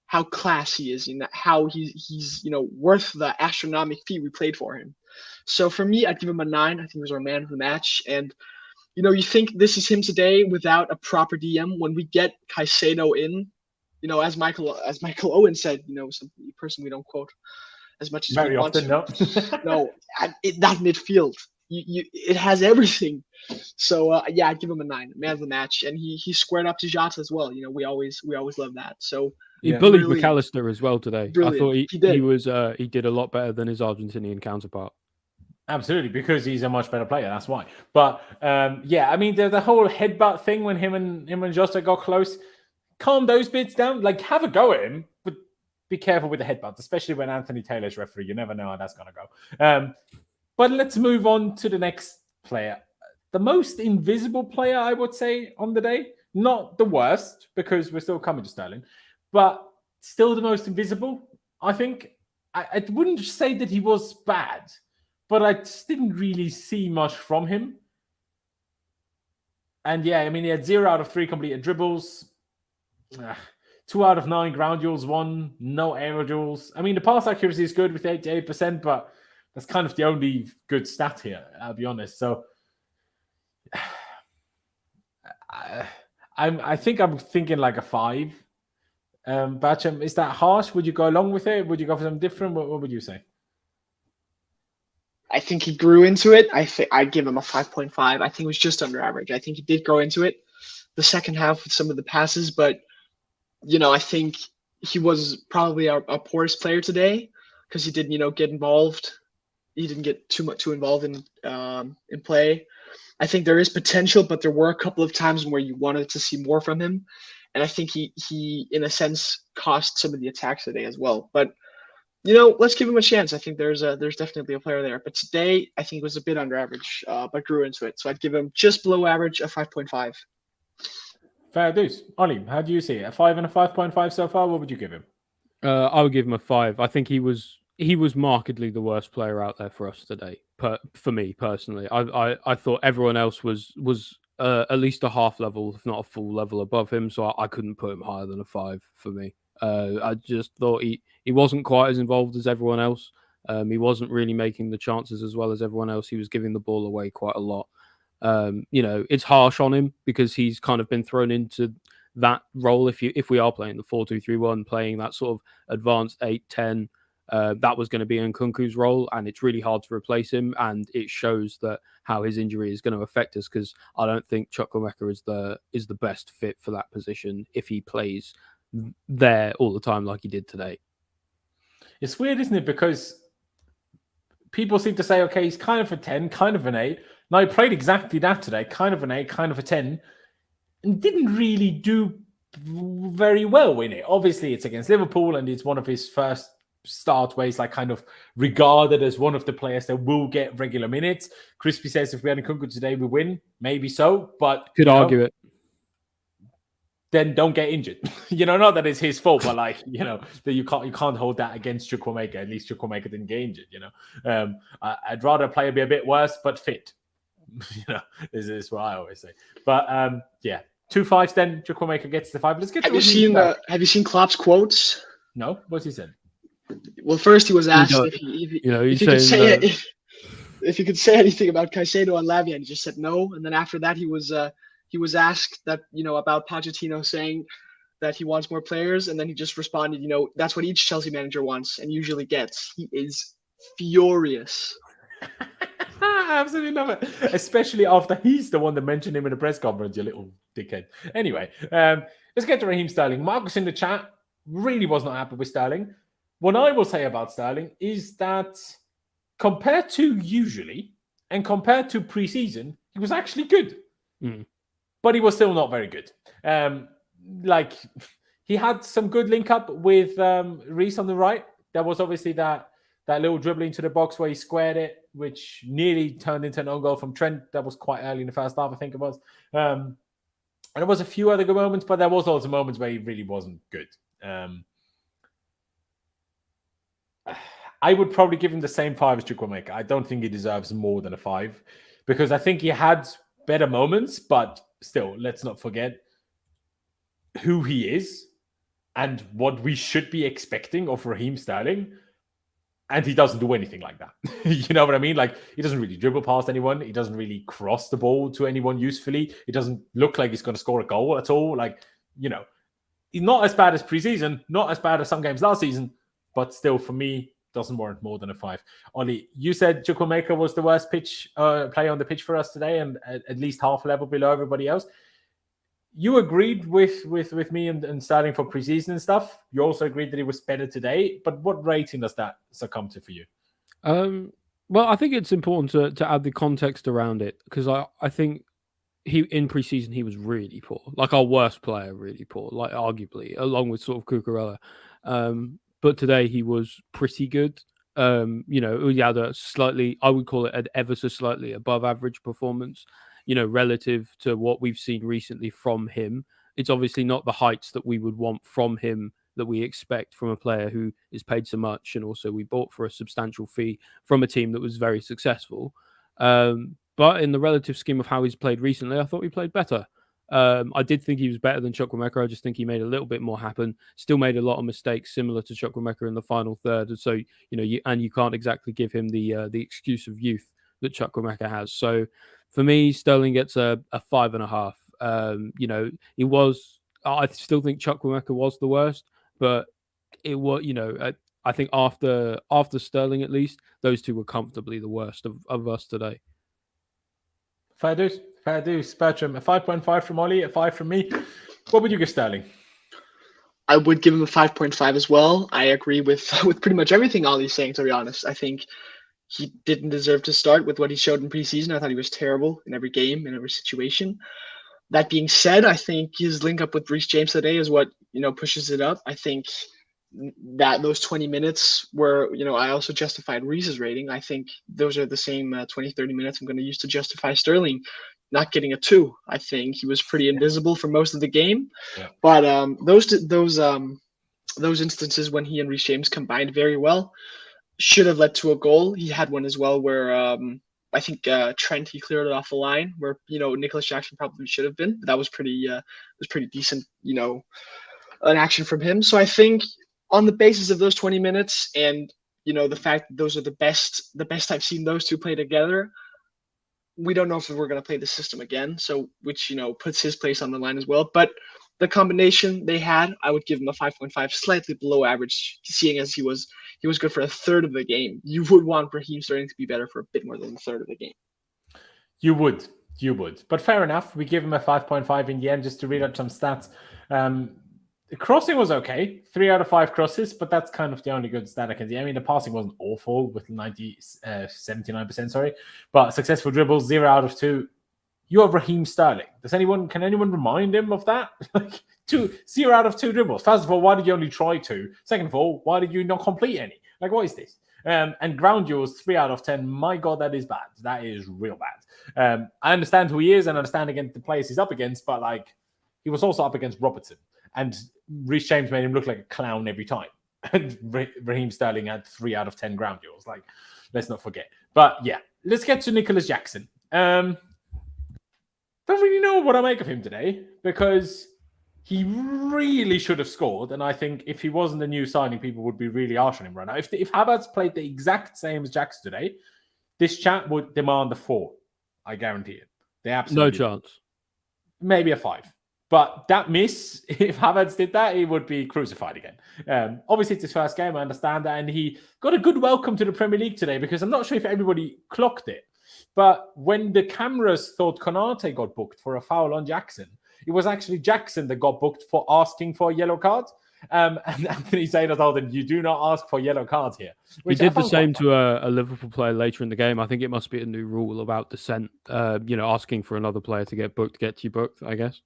how class he is, how he's worth the astronomical fee we paid for him. So for me, I'd give him a 9. I think he was our man of the match. And you think this is him today without a proper DM. When we get Caicedo in, as Michael Owen said, some person we don't quote as much as very we want often, to. No, that midfield, it has everything. So I'd give him a 9, man of the match, and he squared up to Jota as well. We always love that. So he bullied Macallister as well today. Brilliant. I thought he did a lot better than his Argentinian counterpart. Absolutely, because he's a much better player. That's why. But the whole headbutt thing when him and Jota got close, calm those bits down. Like, have a go at him, but be careful with the headbutts, especially when Anthony Taylor's referee. You never know how that's gonna go. But let's move on to the next player, the most invisible player, I would say, on the day. Not the worst, because we're still coming to Sterling, but still the most invisible. I think I wouldn't say that he was bad, but I just didn't really see much from him. And he had 0 out of 3 completed dribbles, 2 out of 9 ground duels won, no aerial duels. The pass accuracy is good with 88%, but that's kind of the only good stat here, I'll be honest. So I think I'm thinking like a 5. Bacham, is that harsh? Would you go along with it? Would you go for something different? What would you say? I think he grew into it. I'd give him a 5.5. I think it was just under average. I think he did grow into it the second half with some of the passes, but I think he was probably our poorest player today because he didn't, get involved. He didn't get too involved in play. I think there is potential, but there were a couple of times where you wanted to see more from him, and I think he in a sense cost some of the attacks today as well. But let's give him a chance. I think there's definitely a player there. But today, I think it was a bit under average, but grew into it. So I'd give him just below average, a 5.5. Fair dues. Ollie, how do you see it? A 5 and a 5.5 so far? What would you give him? I would give him a 5. I think he was markedly the worst player out there for us today. For me personally, I thought everyone else was at least a half level, if not a full level above him. So I couldn't put him higher than a 5 for me. I just thought he wasn't quite as involved as everyone else. He wasn't really making the chances as well as everyone else. He was giving the ball away quite a lot. It's harsh on him because he's kind of been thrown into that role. If we are playing the 4-2-3-1, playing that sort of advanced 8-10 that was going to be Nkunku's role, and it's really hard to replace him. And it shows that how his injury is going to affect us, because I don't think Chukwuemeka is the best fit for that position if he plays there all the time like he did today. It's weird, isn't it? Because people seem to say, okay, he's kind of a 10, kind of an 8. Now, he played exactly that today, kind of an 8, kind of a 10, and didn't really do very well in it. Obviously, it's against Liverpool, and it's one of his first start where he's like kind of regarded as one of the players that will get regular minutes. Crispy says if we had Nkunku today, we win. Maybe so, but could argue it. Then don't get injured. Not that it's his fault, but like, that you can't hold that against Chukwuemeka. At least Chukwuemeka didn't get injured, I'd rather a player be a bit worse, but fit. This is what I always say. But 2 5s, then Chukwuemeka gets the 5. Let's get. Have you seen Klopp's quotes? No, what's he said? Well, first he was asked if he could say anything about Caicedo and Lavia, and he just said no. And then after that, he was asked that about Pochettino saying that he wants more players, and then he just responded, that's what each Chelsea manager wants and usually gets. He is furious. I absolutely love it, especially after he's the one that mentioned him in a press conference, you little dickhead. Anyway, let's get to Raheem Sterling. Marcus in the chat really was not happy with Sterling. What I will say about Sterling is that compared to usually and compared to pre-season, he was actually good. But he was still not very good. He had some good link up with Reece on the right. There was obviously that little dribbling into the box where he squared it, which nearly turned into an own goal from Trent. That was quite early in the first half, I think it was. And there was a few other good moments, but there was also moments where he really wasn't good. I would probably give him the same 5 as Chukwuemeka. I don't think he deserves more than a 5 because I think he had better moments, but still, let's not forget who he is and what we should be expecting of Raheem Sterling. And he doesn't do anything like that. You know what I mean? Like, he doesn't really dribble past anyone. He doesn't really cross the ball to anyone usefully. It doesn't look like he's going to score a goal at all. Like, he's not as bad as preseason, not as bad as some games last season, but still, for me, doesn't warrant more than a 5. Ollie, you said Chukwuemeka was the worst player on the pitch for us today, and at least half a level below everybody else. You agreed with me and Sterling for preseason and stuff. You also agreed that he was better today. But what rating does that succumb to for you? Well, I think it's important to add the context around it, because I think in preseason he was really poor, like our worst player, really poor, like arguably, along with sort of Cucurella. But today he was pretty good. He had a slightly, I would call it an ever so slightly above average performance, relative to what we've seen recently from him. It's obviously not the heights that we would want from him, that we expect from a player who is paid so much, and also we bought for a substantial fee from a team that was very successful. But in the relative scheme of how he's played recently, I thought he played better. I did think he was better than Chukwuemeka. I just think he made a little bit more happen. Still made a lot of mistakes similar to Chukwuemeka in the final third. And so, you can't exactly give him the excuse of youth that Chukwuemeka has. So for me, Sterling gets a 5.5. He was, I still think Chukwuemeka was the worst, but it was, I think after Sterling, at least, those two were comfortably the worst of us today. Fair dues. Bertram, a 5.5 from Ollie, a 5 from me. What would you give Sterling? I would give him a 5.5 as well. I agree with pretty much everything Ollie's saying, to be honest. I think he didn't deserve to start with what he showed in preseason. I thought he was terrible in every game, in every situation. That being said, I think his link up with Reece James today is what, pushes it up. I think that those 20 minutes were, I also justified Reece's rating. I think those are the same 20, 30 minutes I'm going to use to justify Sterling not getting a 2. I think he was pretty invisible for most of the game. Yeah. But those instances when he and Reece James combined very well should have led to a goal. He had one as well where I think Trent, he cleared it off the line where, Nicolas Jackson probably should have been. But that was pretty decent, an action from him. So I think on the basis of those 20 minutes and, the fact that those are the best I've seen those two play together, we don't know if we're going to play the system again. So, which, puts his place on the line as well. But the combination they had, I would give him a 5.5, slightly below average, seeing as he was good for a third of the game. You would want Raheem Sterling to be better for a bit more than a third of the game. You would. But fair enough. We give him a 5.5 in the end, just to read out some stats. The crossing was okay. 3 out of 5 crosses, but that's kind of the only good stat I can see. I mean, the passing wasn't awful with 79%, sorry. But successful dribbles, 0 out of 2. You have Raheem Sterling. Can anyone remind him of that? 0 out of 2 dribbles. First of all, why did you only try 2? Second of all, why did you not complete any? What is this? And ground duels, 3 out of 10. My God, that is bad. That is real bad. I understand who he is and understand against the players he's up against, but he was also up against Robertson. And Reece James made him look like a clown every time. And Raheem Sterling had 3 out of 10 ground duels. Let's not forget. But yeah, let's get to Nicolas Jackson. Don't really know what I make of him today, because he really should have scored. And I think if he wasn't a new signing, people would be really harsh on him right now. If Havertz played the exact same as Jackson today, this chat would demand a 4. I guarantee it. They absolutely no chance. Maybe a 5. But that miss, if Havertz did that, he would be crucified again. Obviously, it's his first game. I understand that. And he got a good welcome to the Premier League today, because I'm not sure if everybody clocked it. But when the cameras thought Konate got booked for a foul on Jackson, it was actually Jackson that got booked for asking for a yellow card. And Anthony Taylor told him, you do not ask for yellow cards here. He did the same to a Liverpool player later in the game. I think it must be a new rule about dissent, asking for another player to get booked, get you booked, I guess.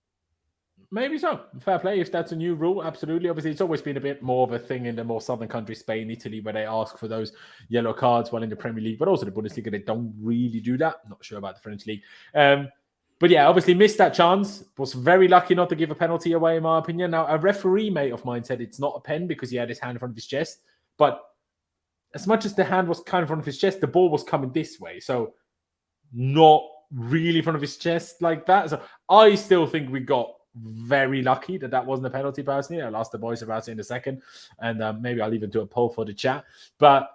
Maybe so. Fair play. If that's a new rule, absolutely. Obviously, it's always been a bit more of a thing in the more southern countries, Spain, Italy, where they ask for those yellow cards, while in the Premier League, but also the Bundesliga, they don't really do that. Not sure about the French league. But yeah, obviously missed that chance. Was very lucky not to give a penalty away, in my opinion. Now, a referee mate of mine said it's not a pen because he had his hand in front of his chest. But as much as the hand was kind of in front of his chest, the ball was coming this way. So not really in front of his chest like that. So I still think we got very lucky that wasn't a penalty, personally. I'll ask the boys about it in a second. And maybe I'll leave it to a poll for the chat. But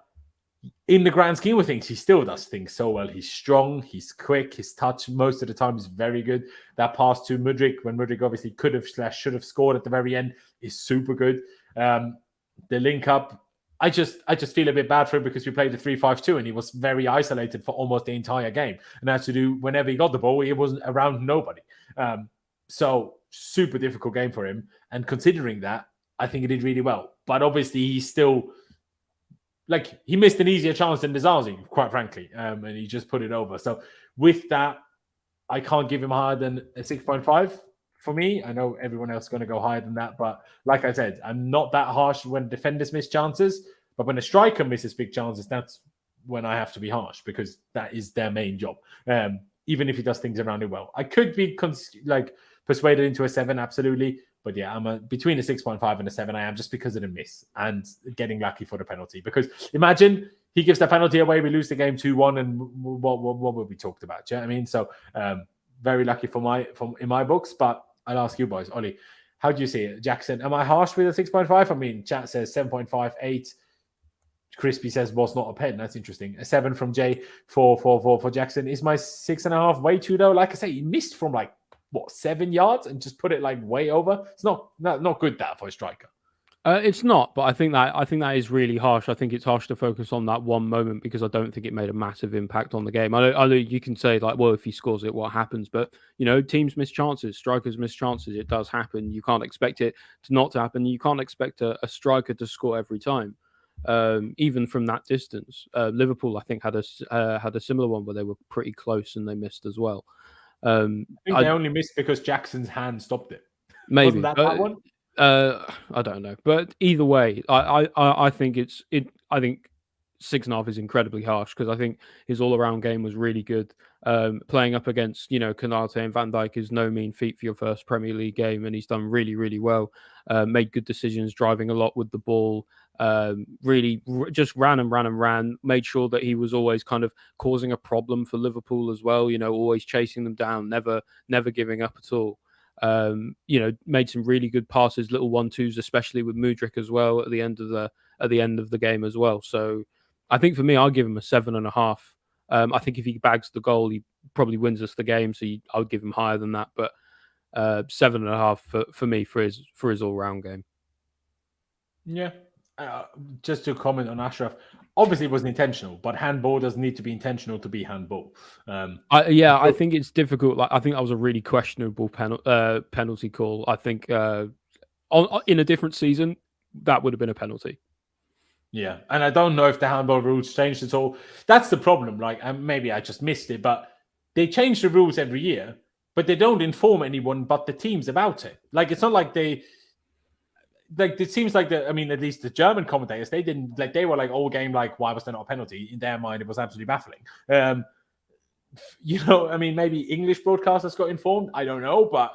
in the grand scheme of things, he still does things so well. He's strong, he's quick, his touch most of the time is very good. That pass to Mudryk, when Mudryk obviously could have / should have scored at the very end, is super good. The link up, I just feel a bit bad for him, because we played the 3-5-2 and he was very isolated for almost the entire game. And had to do, whenever he got the ball, he wasn't around nobody. So super difficult game for him. And considering that, I think he did really well. But obviously he's still... he missed an easier chance than Disasi, quite frankly, and he just put it over. So with that, I can't give him higher than a 6.5 for me. I know everyone else is going to go higher than that, but like I said, I'm not that harsh when defenders miss chances, but when a striker misses big chances, that's when I have to be harsh, because that is their main job, even if he does things around it well. I could be persuaded into a 7, absolutely. But yeah, I'm between a 6.5 and a 7. I am, just because of the miss and getting lucky for the penalty. Because imagine he gives the penalty away, we lose the game 2-1, and what would we talked about? Do you know what I mean? So very lucky in my books. But I'll ask you boys, Ollie, how do you see it? Jackson, am I harsh with a 6.5? I mean, chat says 7.5, 8. Crispy says was not a pen. That's interesting. A 7 from Jay for Jackson. Is my 6.5 way too low? Like I say, he missed from 7 yards and just put it way over. It's not good that for a striker. It's not, but I think that is really harsh. I think it's harsh to focus on that one moment, because I don't think it made a massive impact on the game. I know you can say well, if he scores it, what happens? But teams miss chances, strikers miss chances. It does happen. You can't expect it to not to happen. You can't expect a striker to score every time, even from that distance. Liverpool, I think, had a similar one where they were pretty close and they missed as well. I think they only missed because Jackson's hand stopped it. Maybe Wasn't that one? I don't know, but either way, I think I think 6.5 is incredibly harsh, because I think his all-around game was really good. Playing up against Konate and Van Dijk is no mean feat for your first Premier League game, and he's done really, really well. Made good decisions, driving a lot with the ball. Really just ran. Made sure that he was always kind of causing a problem for Liverpool as well. Always chasing them down, never giving up at all. Made some really good passes, little 1-2s, especially with Mudryk as well at the end of the game as well. So I think for me, I'll give him a 7.5. I think if he bags the goal, he probably wins us the game. So I would give him higher than that. But 7.5 for me for his all round game. Yeah. Just to comment on Ashraf, obviously it wasn't intentional, but handball doesn't need to be intentional to be handball. I think it's difficult. Like, I think that was a really questionable penalty call. I think in a different season, that would have been a penalty. Yeah, and I don't know if the handball rules changed at all. That's the problem. Like, maybe I just missed it, but they change the rules every year, but they don't inform anyone but the teams about it. Like, it's not like they... Like, it seems like at least the German commentators, they didn't, like, they were like, all game, like, why was there not a penalty? In their mind, it was absolutely baffling. Maybe English broadcasters got informed. I don't know, but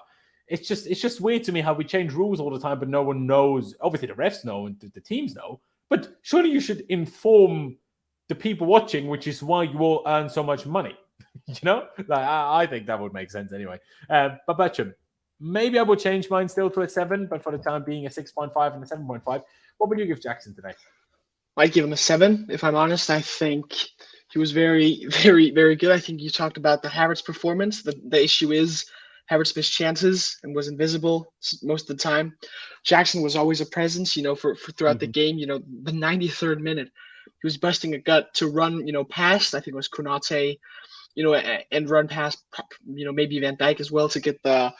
it's just weird to me how we change rules all the time, but no one knows. Obviously, the refs know and the teams know, but surely you should inform the people watching, which is why you all earn so much money. I think that would make sense anyway. But Bertram, maybe I will change mine still to a 7, but for the time being, a 6.5 and a 7.5. What would you give Jackson today? I'd give him a 7, if I'm honest. I think he was very, very, very good. I think you talked about the Havertz performance. The issue is Havertz missed chances and was invisible most of the time. Jackson was always a presence, for throughout the game. The 93rd minute, he was busting a gut to run, past, I think it was Konate, and run past, maybe Van Dijk as well to get the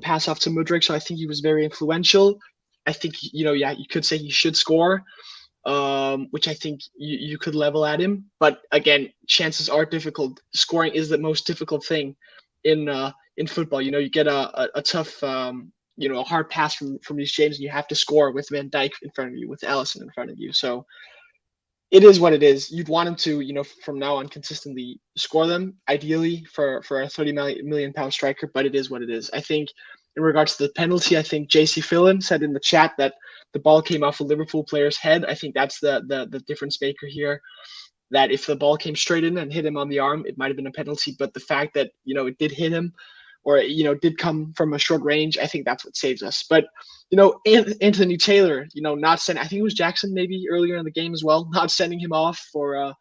pass off to Mudryk. So I think he was very influential. I think, you could say he should score, which I think you could level at him. But again, chances are difficult. Scoring is the most difficult thing in football. You get a tough, a hard pass from Reece James, and you have to score with Van Dijk in front of you, with Alisson in front of you. So it is what it is. You'd want him to, from now on, consistently score them, ideally for a 30 million pound striker, but it is what it is. I think in regards to the penalty, I think JC Fillon said in the chat that the ball came off a Liverpool player's head. I think that's the difference maker here, that if the ball came straight in and hit him on the arm, it might have been a penalty. But the fact that, it did hit him, or, did come from a short range, I think that's what saves us. But, Anthony Taylor, not sending, I think it was Jackson maybe earlier in the game as well, not sending him off for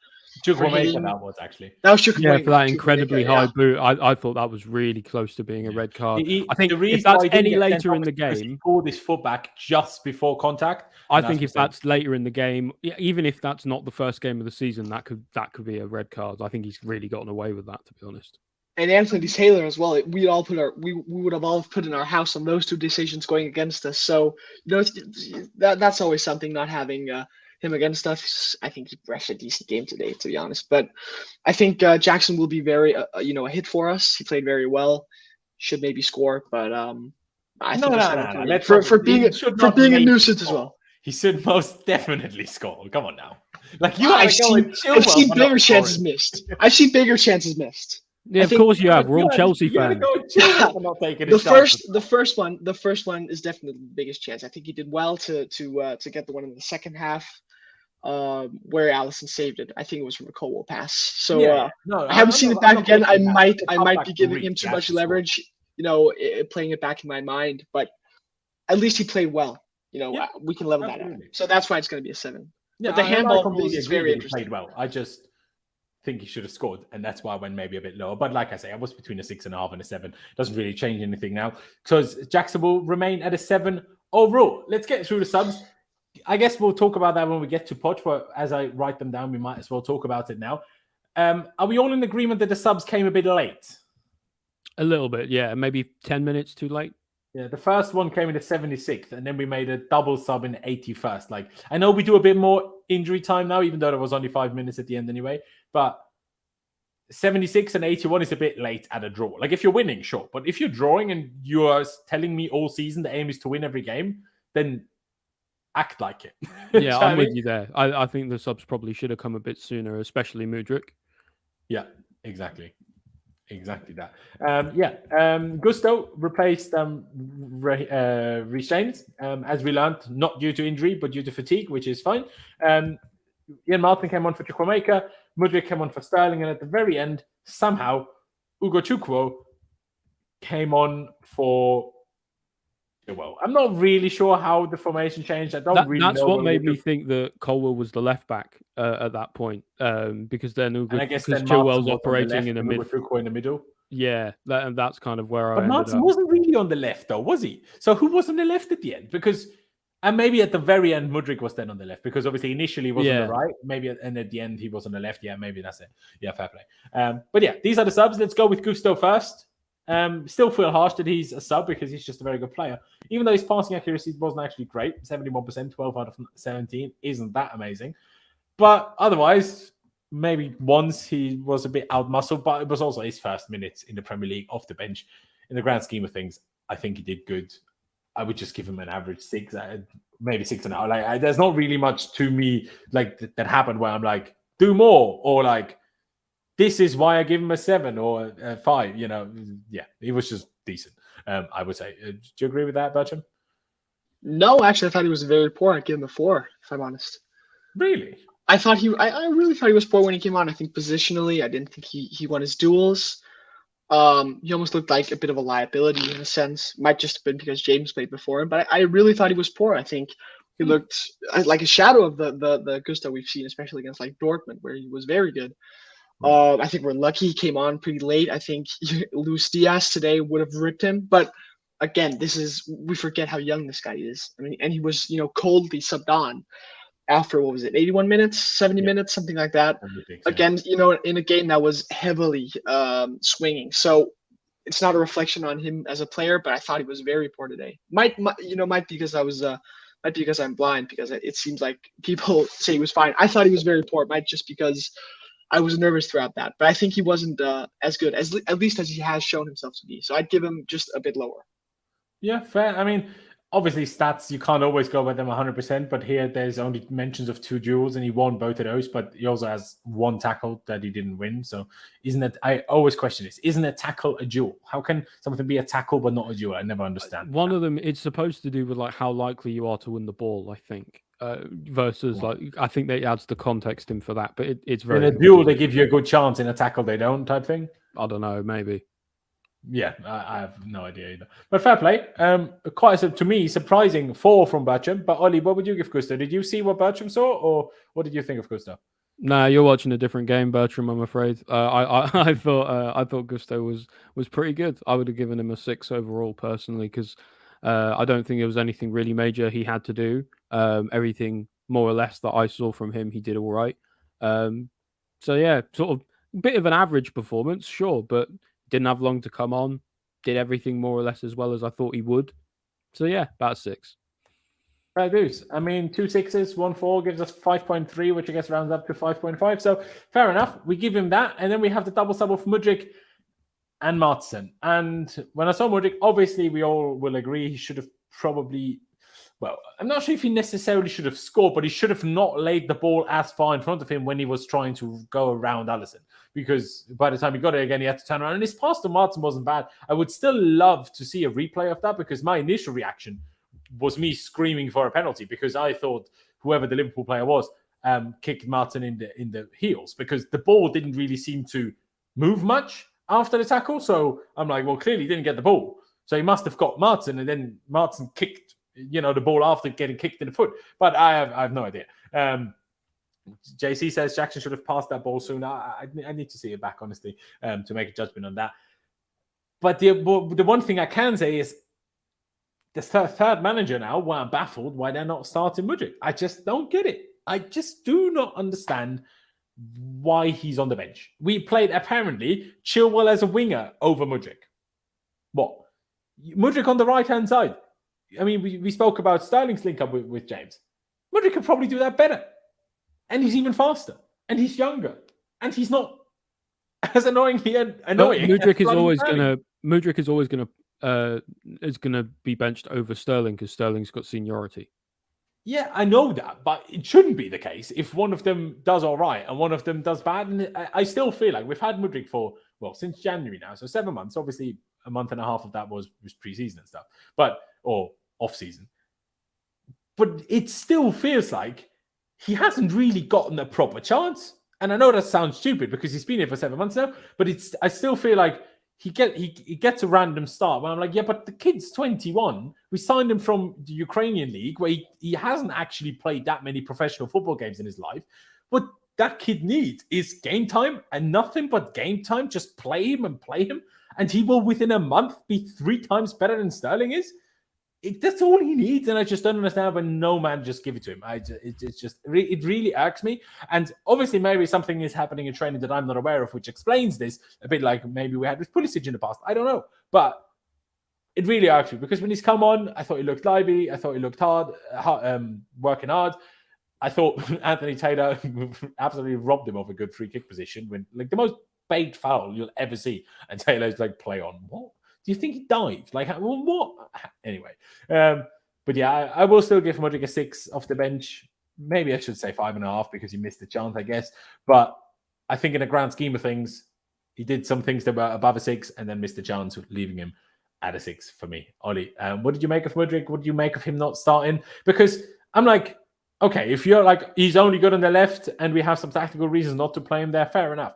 Chukwuemeka, that was actually. That was Chukwuemeka. Yeah, for that incredibly high boot. I thought that was really close to being a red card. I think if that's any later in the game, he pulled his foot back just before contact. I think if that's later in the game, even if that's not the first game of the season, that could be a red card. I think he's really gotten away with that, to be honest. And Anthony Taylor as well. We would have all put in our house on those two decisions going against us. So that's always something, not having him against us. I think he refed a decent game today, to be honest. But I think Jackson will be very a hit for us. He played very well. Should maybe score, but I think for being a nuisance as well. He should most definitely score. Come on now. Like I've seen bigger chances missed. I've seen bigger chances missed. Yeah, of course you have. We're all Chelsea fans. The first one is definitely the biggest chance. I think he did well to get the one in the second half, where Alisson saved it. I think it was from a Colwell pass. So I haven't seen it back again. I might be giving him too much leverage, playing it back in my mind. But at least he played well. We can level that out. So that's why it's going to be a 7. Yeah, but the handball rules is very interesting. He played well. I just think he should have scored, and that's why I went maybe a bit lower. But like I say, I was between a 6.5 and a 7. Doesn't really change anything now, because Jackson will remain at a 7 overall. Let's get through the subs. I guess we'll talk about that when we get to Poch, but as I write them down, we might as well talk about it now. Are we all in agreement that the subs came a bit late? A little bit, yeah. Maybe 10 minutes too late. Yeah, the first one came in the 76th, and then we made a double sub in the 81st. Like, I know we do a bit more injury time now, even though there was only 5 minutes at the end anyway. But 76 and 81 is a bit late at a draw. Like, if you're winning, sure. But if you're drawing and you are telling me all season the aim is to win every game, then act like it. Yeah, I'm with you there. I think the subs probably should have come a bit sooner, especially Mudryk. Yeah, exactly. Exactly that. Gusto replaced Reece James, as we learned, not due to injury, but due to fatigue, which is fine. Ian Martin came on for Chukwuemeka, Mudryk came on for Sterling, and at the very end, somehow, Ugo Chukwu came on for... Well, I'm not really sure how the formation changed. That's what made me think that Colwell was the left back at that point, because then Chilwell's operating in the middle. In the middle. Yeah, that's kind of where I But ended Martin up. wasn't really on the left, though, was he? So who was on the left at the end? And maybe at the very end, Mudryk was then on the left, because obviously initially he was on the right. Maybe and at the end he was on the left. Yeah, maybe that's it. Yeah, fair play. But yeah, these are the subs. Let's go with Gusto first. Still feel harsh that he's a sub because he's just a very good player. Even though his passing accuracy wasn't actually great, 71%, 12 out of 17 isn't that amazing. But otherwise, maybe once he was a bit out-muscled, but it was also his first minutes in the Premier League off the bench. In the grand scheme of things, I think he did good. I would just give him an average 6, maybe 6.5. Like, there's not really much to me like that happened where I'm like, do more, or like, this is why I give him a 7 or a 5. You know, yeah, he was just decent. I would say. Do you agree with that, Bertram? No, actually, I thought he was very poor. I'd give him a 4, if I'm honest. Really? I really thought he was poor when he came on. I think positionally, I didn't think he won his duels. He almost looked like a bit of a liability in a sense. Might just have been because James played before him, but I really thought he was poor. I think he looked like a shadow of the Gusto we've seen, especially against like Dortmund, where he was very good. I think we're lucky he came on pretty late. I think Luiz Diaz today would have ripped him, but again, we forget how young this guy is. I mean, and he was coldly subbed on after, what was it, 81 minutes, 70 minutes, something like that. Again, in a game that was heavily swinging. So it's not a reflection on him as a player, but I thought he was very poor today. Might because might be because I'm blind, because it seems like people say he was fine. I thought he was very poor. Might just because I was nervous throughout that, but I think he wasn't as good at least as he has shown himself to be. So I'd give him just a bit lower. Yeah, fair. I mean, obviously stats, you can't always go by them 100%, but here there's only mentions of 2 duels and he won both of those, but he also has 1 tackle that he didn't win. So I always question this, isn't a tackle a duel? How can something be a tackle but not a duel? I never understand. One of them, it's supposed to do with like how likely you are to win the ball, I think, versus like, I think that adds the context in for that, but it's very... In a duel, they give you a good chance. In a tackle, they don't, type thing? I don't know, maybe. Yeah, I have no idea either. But fair play. To me, surprising 4 from Bertram. But Ollie, what would you give Gusto? Did you see what Bertram saw, or what did you think of Gusto? Nah, you're watching a different game, Bertram, I'm afraid. I thought Gusto was pretty good. I would have given him a 6 overall, personally, because I don't think there was anything really major he had to do. Everything more or less that I saw from him, he did all right. So yeah, sort of a bit of an average performance, sure, but didn't have long to come on. Did everything more or less as well as I thought he would. So yeah, about 6. Fair dues. I mean, 2 6s, 1 4 gives us 5.3, which I guess rounds up to 5.5. So fair enough. We give him that. And then we have the double sub of Mudryk and Martin. And when I saw Mudryk, obviously we all will agree he should have probably... Well, I'm not sure if he necessarily should have scored, but he should have not laid the ball as far in front of him when he was trying to go around Alisson. Because by the time he got it again, he had to turn around. And his pass to Martin wasn't bad. I would still love to see a replay of that, because my initial reaction was me screaming for a penalty, because I thought whoever the Liverpool player was kicked Martin in the heels, because the ball didn't really seem to move much after the tackle. So I'm like, well, clearly he didn't get the ball. So he must have got Martin, and then Martin kicked the ball after getting kicked in the foot. But I have no idea. JC says Jackson should have passed that ball sooner. I need to see it back, honestly, to make a judgment on that. But the one thing I can say is the third manager now, why I'm baffled why they're not starting Mudryk. I just don't get it. I just do not understand why he's on the bench. We played, apparently, Chilwell as a winger over Mudryk. What? Mudryk on the right-hand side. I mean, we spoke about Sterling's link up with James. Mudryk could probably do that better. And he's even faster. And he's younger. And he's not as annoyingly annoying. Mudryk is always gonna be benched over Sterling, because Sterling's got seniority. Yeah, I know that, but it shouldn't be the case if one of them does all right and one of them does bad. And I still feel like we've had Mudryk for, since January now, so 7 months. Obviously, a month and a half of that was pre-season and stuff, or off-season. But it still feels like he hasn't really gotten a proper chance. And I know that sounds stupid because he's been here for 7 months now, but I still feel like he gets a random start. But I'm like, yeah, but the kid's 21. We signed him from the Ukrainian league, where he hasn't actually played that many professional football games in his life. What that kid needs is game time and nothing but game time. Just play him and play him. and he will within a month be 3 times better than Sterling is. That's all he needs, and I just don't understand when no man just give it to him. It really irks me. And obviously, maybe something is happening in training that I'm not aware of, which explains this. A bit like maybe we had with Pulisic in the past. I don't know, but it really irks me because when he's come on, I thought he looked lively. I thought he looked hard, working hard. I thought Anthony Taylor absolutely robbed him of a good free kick position when, like, the most baked foul you'll ever see, and Taylor's like, play on. What? Do you think he dived? Like, well, what? Anyway. But yeah, I will still give Mudryk a 6 off the bench. Maybe I should say 5.5 because he missed the chance, I guess. But I think in the grand scheme of things, he did some things that were above a 6 and then missed the chance, leaving him at a 6 for me. Ollie, what did you make of Mudryk? What did you make of him not starting? Because I'm like, okay, if you're like, he's only good on the left and we have some tactical reasons not to play him there, fair enough.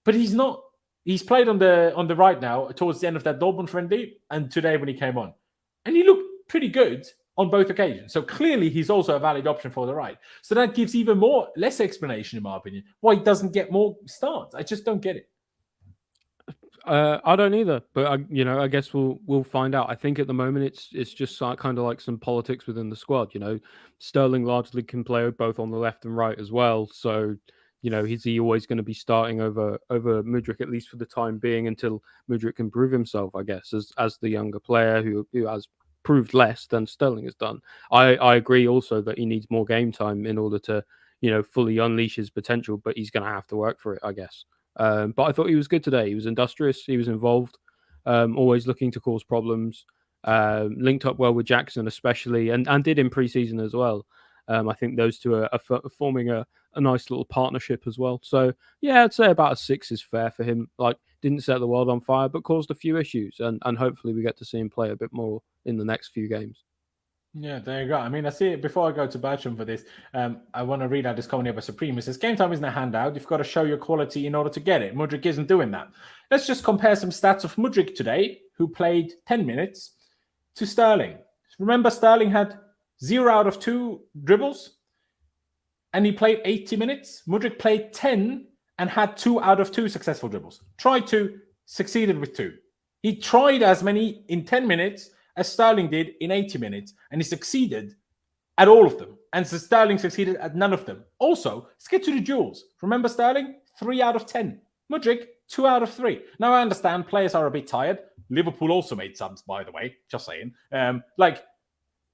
But he's not. He's played on the right now towards the end of that Dortmund friendly and today when he came on. And he looked pretty good on both occasions. So clearly he's also a valid option for the right. So that gives even less explanation, in my opinion, why he doesn't get more starts. I just don't get it. I don't either, but I guess we'll find out. I think at the moment it's just kind of like some politics within the squad. Sterling largely can play both on the left and right as well. So, is he always going to be starting over Mudryk, at least for the time being, until Mudryk can prove himself, I guess, as the younger player who has proved less than Sterling has done. I agree also that he needs more game time in order to, fully unleash his potential, but he's going to have to work for it, I guess. But I thought he was good today. He was industrious. He was involved, always looking to cause problems, linked up well with Jackson especially, and did in pre-season as well. I think those two are forming a nice little partnership as well. So, yeah, I'd say about a 6 is fair for him. Like, didn't set the world on fire, but caused a few issues. And hopefully we get to see him play a bit more in the next few games. Yeah, there you go. I mean, I see it before I go to Bertram for this. I want to read out this comment here by Supreme. It says, game time isn't a handout. You've got to show your quality in order to get it. Mudryk isn't doing that. Let's just compare some stats of Mudryk today, who played 10 minutes, to Sterling. Remember, Sterling had 0 out of 2 dribbles, and he played 80 minutes. Mudryk played 10 and had 2 out of 2 successful dribbles. Tried 2, succeeded with 2. He tried as many in 10 minutes as Sterling did in 80 minutes, and he succeeded at all of them. And so Sterling succeeded at none of them. Also, let's get to the duels. Remember Sterling? 3 out of 10. Mudryk, 2 out of 3. Now, I understand players are a bit tired. Liverpool also made subs, by the way. Just saying.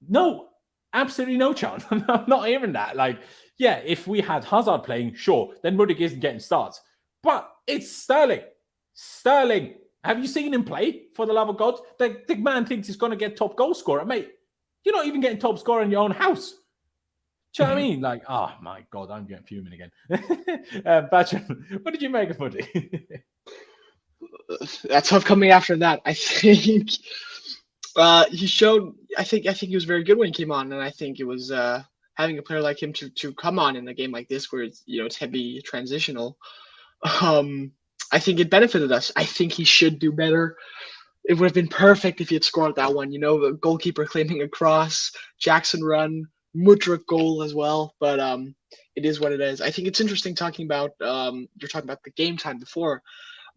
No, absolutely no chance. I'm not hearing that. Like, yeah, if we had Hazard playing, sure, then Mudryk isn't getting starts. But it's Sterling. Sterling. Have you seen him play, for the love of God? The man thinks he's going to get top goal scorer. Mate, you're not even getting top scorer in your own house. Do you know what I mean? Like, oh, my God, I'm getting fuming again. Bertram, what did you make of Mudryk? That's tough coming after that. I think he showed. I think he was very good when he came on, and I think it was having a player like him to come on in a game like this, where it's heavy transitional. I think it benefited us. I think he should do better. It would have been perfect if he had scored that one. The goalkeeper claiming a cross, Jackson run, Mudryk goal as well. But it is what it is. I think it's interesting talking about. You're talking about the game time before.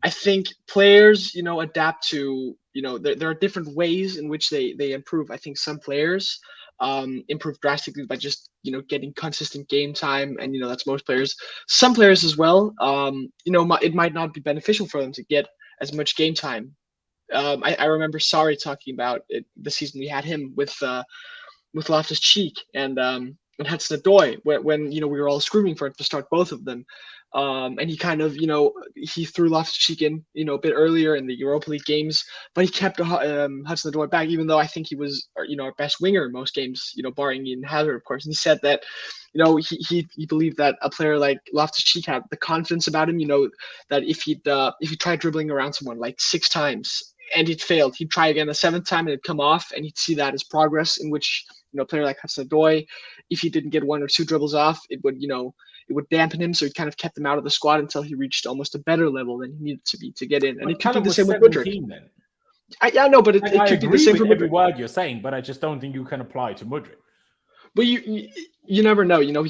I think players, adapt to. There are different ways in which they improve. I think some players improve drastically by just getting consistent game time, and that's most players. Some players as well, it might not be beneficial for them to get as much game time. I remember Sarri talking about it the season we had him with Loftus-Cheek and Hudson-Odoi when we were all screaming for it to start both of them. And he kind of, he threw Loftus-Cheek in, a bit earlier in the Europa League games, but he kept Hudson-Odoi back, even though I think he was, our best winger in most games, barring Eden Hazard, of course. And he said that, he believed that a player like Loftus-Cheek had the confidence about him, that if he tried dribbling around someone like 6 times and it failed, he'd try again a 7th time and it'd come off, and he'd see that as progress, in which, a player like Hudson-Odoi, if he didn't get 1 or 2 dribbles off, it would, it would dampen him, so he kind of kept him out of the squad until he reached almost a better level than he needed to be to get in. And it could be the same with Mudryk. Then. I know, but it could be the same for Mudryk. Every word you're saying, but I just don't think you can apply to Mudryk. But you never know. He came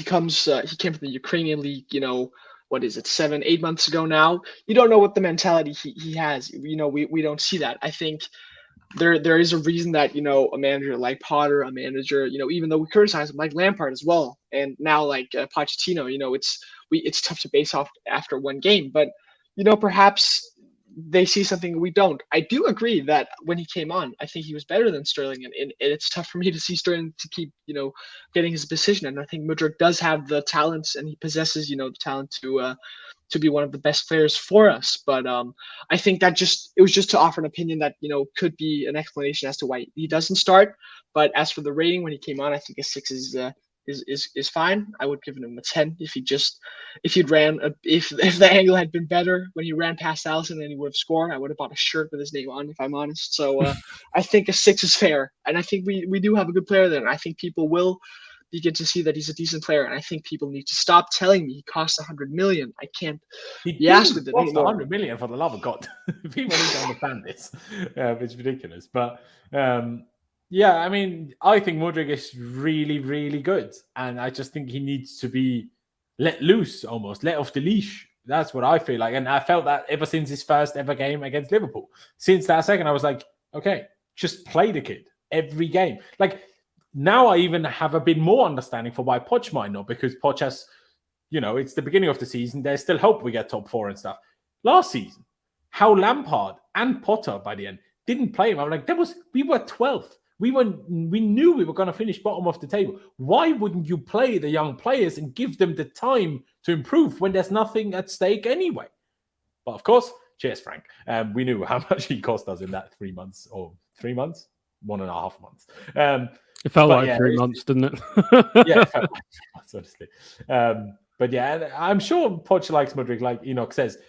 from the Ukrainian league. what is it, 7, 8 months ago now. You don't know what the mentality he has. We don't see that. I think there is a reason that a manager like Potter, a manager even though we criticize him, like Lampard as well, and now like Pochettino, it's tough to base off after one game, but perhaps they see something we don't. I do agree that when he came on, I think he was better than Sterling, and it's tough for me to see Sterling to keep getting his position, and I think Mudryk does have the talents, and he possesses the talent to be one of the best players for us. But I think that it was just to offer an opinion that could be an explanation as to why he doesn't start. But as for the rating when he came on, I think a 6 is fine. I would give him a 10 if the angle had been better when he ran past Alisson and he would have scored. I would have bought a shirt with his name on, if I'm honest. So I think a 6 is fair, and I think we do have a good player there, and I think people will begin to see that he's a decent player, and I think people need to stop telling me he costs 100 million. I can't be asked with it anymore. anymore. 100 million, for the love of God. People need to understand this. It's ridiculous. But yeah, I mean, I think Mudryk is really, really good, and I just think he needs to be let loose, almost let off the leash. That's what I feel like, and I felt that ever since his first ever game against Liverpool. Since that second, I was like, okay, just play the kid every game. Like, now I even have a bit more understanding for why Poch might not, because Poch has, it's the beginning of the season. There's still hope we get top 4 and stuff. Last season, how Lampard and Potter by the end didn't play him. I'm like, we were 12th. We knew we were going to finish bottom of the table. Why wouldn't you play the young players and give them the time to improve when there's nothing at stake anyway? But of course, cheers, Frank. We knew how much he cost us in that 3 months or 3 months, 1.5 months. It felt like 3 months, didn't it? Yeah, it felt like 3 months, honestly. But yeah, I'm sure Poch likes Mudryk, like Enoch says.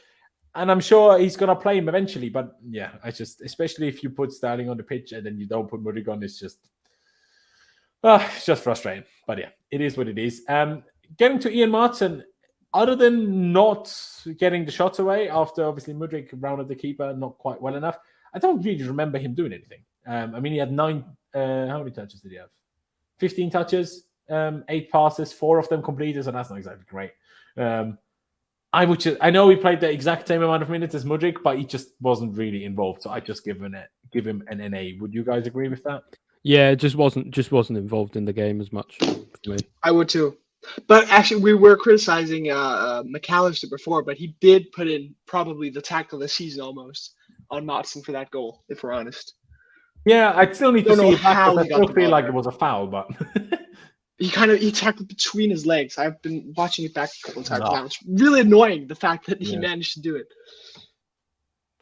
And I'm sure he's going to play him eventually. But yeah, especially if you put Sterling on the pitch and then you don't put Mudryk on, it's just frustrating. But yeah, it is what it is. Getting to Ian Martin, other than not getting the shots away after obviously Mudryk rounded the keeper not quite well enough, I don't really remember him doing anything. I mean, he had 9. How many touches did he have? 15 touches, 8 passes, 4 of them completed, so that's not exactly great. I know he played the exact same amount of minutes as Mudryk, but he just wasn't really involved. So I just give him an NA. Would you guys agree with that? Yeah, just wasn't involved in the game as much for me. I would too. But actually, we were criticizing Macallister before, but he did put in probably the tackle of the season almost on Motson for that goal, if we're honest. Yeah, I still need to see it back, how I he got still the feel ball. like it was a foul, but He tackled between his legs. I've been watching it back a couple of times No. now. It's really annoying, the fact that he Yeah. managed to do it.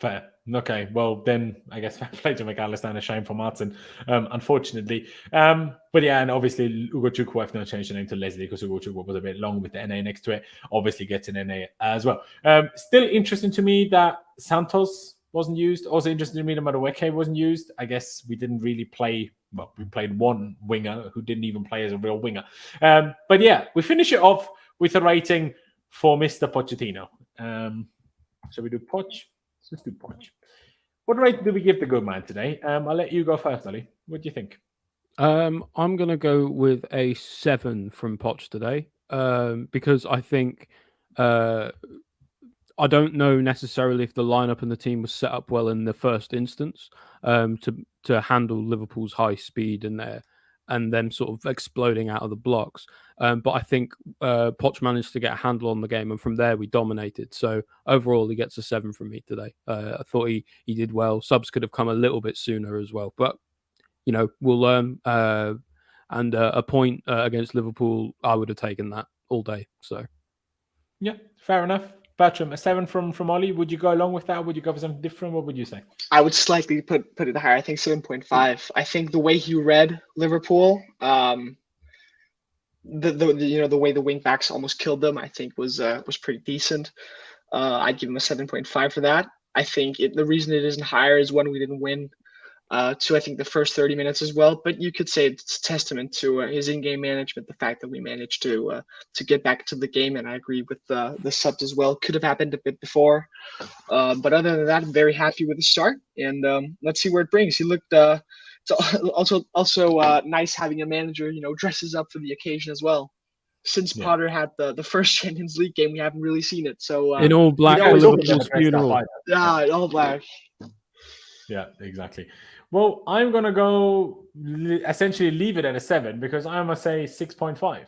fair. Okay, well then I guess fair play to Macallister and a shame for Martin, unfortunately. But yeah, and obviously Ugo Chukwu, I've now changed the name to Leslie because Ugo Chukwu was a bit long with the NA next to it. Obviously gets an NA as well. Still interesting to me that Santos wasn't used. Also interesting to me that Madueke wasn't used. I guess we didn't really play. Well, we played one winger who didn't even play as a real winger. But yeah, we finish it off with a rating for Mr. Pochettino. Shall we do Poch? Let's do Poch. What rating do we give the good man today? I'll let you go first, Ali. What do you think? I'm going to go with a 7 from Poch today because I think I don't know necessarily if the lineup and the team was set up well in the first instance to handle Liverpool's high speed in there and them sort of exploding out of the blocks. But I think Poch managed to get a handle on the game, and from there we dominated. So overall, he gets a 7 from me today. I thought he did well. Subs could have come a little bit sooner as well, but we'll learn. And a point against Liverpool, I would have taken that all day. So yeah, fair enough. Bertram, a 7 from Ollie. Would you go along with that? Would you go for something different? What would you say? I would slightly put it higher. I think 7.5. I think the way he read Liverpool, the way the wing backs almost killed them, I think was pretty decent. I'd give him a 7.5 for that. I think the reason it isn't higher is one, we didn't win. To I think the first 30 minutes as well, but you could say it's a testament to his in-game management, the fact that we managed to get back to the game, and I agree with the subs as well. Could have happened a bit before, but other than that, I'm very happy with the start, and let's see where it brings. He looked it's also nice having a manager dresses up for the occasion as well. since Yeah. Potter had the first Champions League game, we haven't really seen it. So In all black know, for it's Liverpool's always- funeral. yeah, all black. Yeah, exactly. Well, I'm going to go essentially leave it at a 7 because I must say 6.5.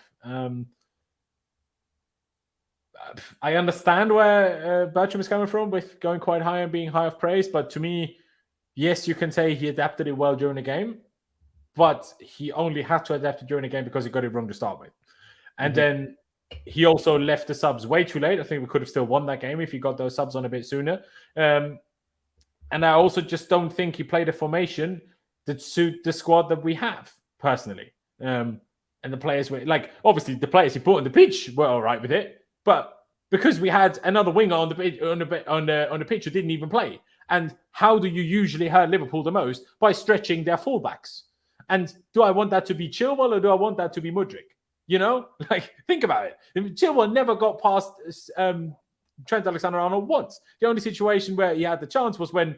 I understand where Bertram is coming from with going quite high and being high of praise, but to me, yes, you can say he adapted it well during the game, but he only had to adapt it during the game because he got it wrong to start with. And then he also left the subs way too late. I think we could have still won that game if he got those subs on a bit sooner. And I also just don't think he played a formation that suit the squad that we have, personally. And the players were like, obviously the players he put on the pitch were all right with it, but because we had another winger on the pitch who didn't even play. And how do you usually hurt Liverpool the most? By stretching their fullbacks. And do I want that to be Chilwell or do I want that to be Mudryk? You know, like think about it. Chilwell never got past Trent Alexander-Arnold once. The only situation where he had the chance was when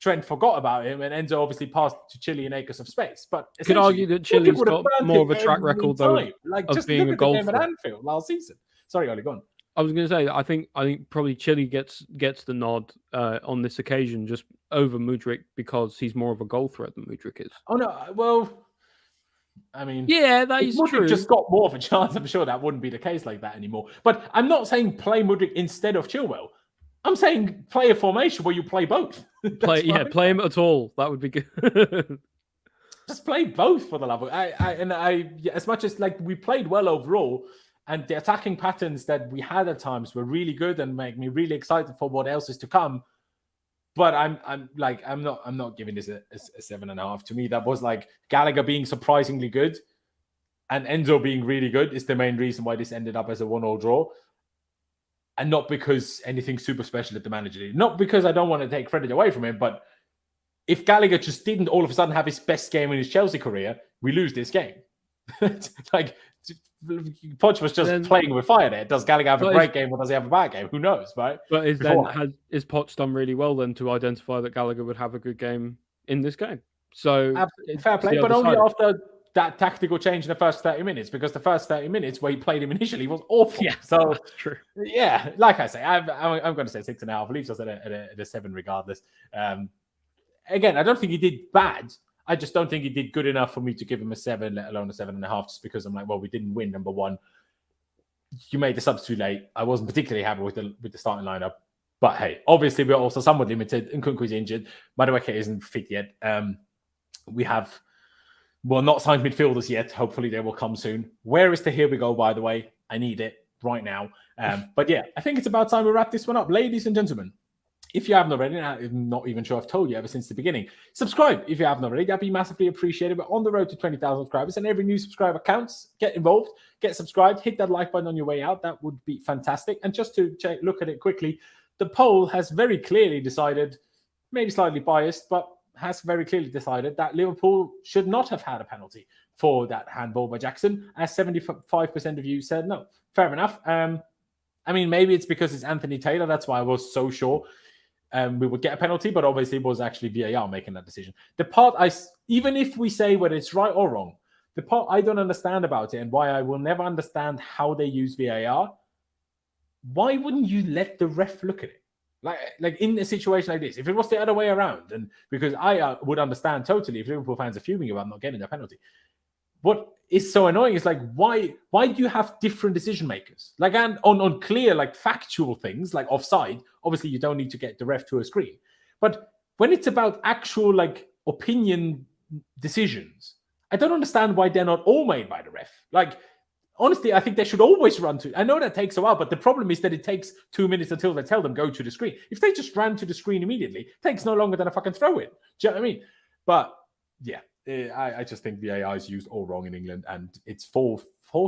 Trent forgot about him and Enzo obviously passed to Chile in acres of space. But You could argue that Chile's got more of a track record though like, of just being look a at goal the game at threat. Anfield last season. Sorry, Ollie, go on. I was going to say, I think probably Chile gets the nod on this occasion just over Mudryk because he's more of a goal threat than Mudryk is. Oh no, well, I mean, yeah, that if is Mudryk true. just got more of a chance, I'm sure that wouldn't be the case like that anymore. But I'm not saying play Mudryk instead of Chilwell. I'm saying play a formation where you play both. Play him at all. That would be good. Just play both for the love of as much as like we played well overall. And the attacking patterns that we had at times were really good and make me really excited for what else is to come. But I'm not giving this a 7.5. To me, that was like Gallagher being surprisingly good and Enzo being really good is the main reason why this ended up as a 1-1 draw. And not because anything super special that the manager did. Not because I don't want to take credit away from him, but if Gallagher just didn't all of a sudden have his best game in his Chelsea career, we lose this game. Like Poch was just playing with fire there. Does Gallagher have a great game or does he have a bad game? Who knows, right? But is Poch done really well then to identify that Gallagher would have a good game in this game? So fair play, but only after that tactical change in the first 30 minutes, because the first 30 minutes where he played him initially was awful. Yeah, so that's true. Yeah, like I say, I'm going to say 6.5. Leaves us at a 7 regardless. Again, I don't think he did bad. I just don't think he did good enough for me to give him a 7, let alone a 7.5, just because I'm like, well, we didn't win, number one. You made the subs too late. I wasn't particularly happy with the starting lineup. But hey, obviously we're also somewhat limited. Nkunku's injured. Madueke isn't fit yet. We have, not signed midfielders yet. Hopefully they will come soon. Where is the here we go, by the way? I need it right now. But yeah, I think it's about time we wrap this one up. Ladies and gentlemen, if you haven't already, I'm not even sure I've told you ever since the beginning, subscribe if you haven't already. That'd be massively appreciated. We're on the road to 20,000 subscribers and every new subscriber counts. Get involved, get subscribed, hit that like button on your way out. That would be fantastic. And just to look at it quickly, the poll has very clearly decided, maybe slightly biased, but has very clearly decided that Liverpool should not have had a penalty for that handball by Jackson, as 75% of you said no. Fair enough. I mean, maybe it's because it's Anthony Taylor. That's why I was so sure we would get a penalty, but obviously it was actually VAR making that decision. The part even if we say whether it's right or wrong, the part I don't understand about it and why I will never understand how they use VAR, why wouldn't you let the ref look at it? Like in a situation like this, if it was the other way around, and because I would understand totally if Liverpool fans are fuming about not getting a penalty. What is so annoying is like, why do you have different decision makers? Like on clear, like factual things, like offside, obviously you don't need to get the ref to a screen. But when it's about actual like opinion decisions, I don't understand why they're not all made by the ref. Like, honestly, I think they should always run to. I know that takes a while, but the problem is that it takes 2 minutes until they tell them go to the screen. If they just ran to the screen immediately, it takes no longer than a fucking throw in. Do you know what I mean? But yeah. I just think VAR is used all wrong in England, and it's four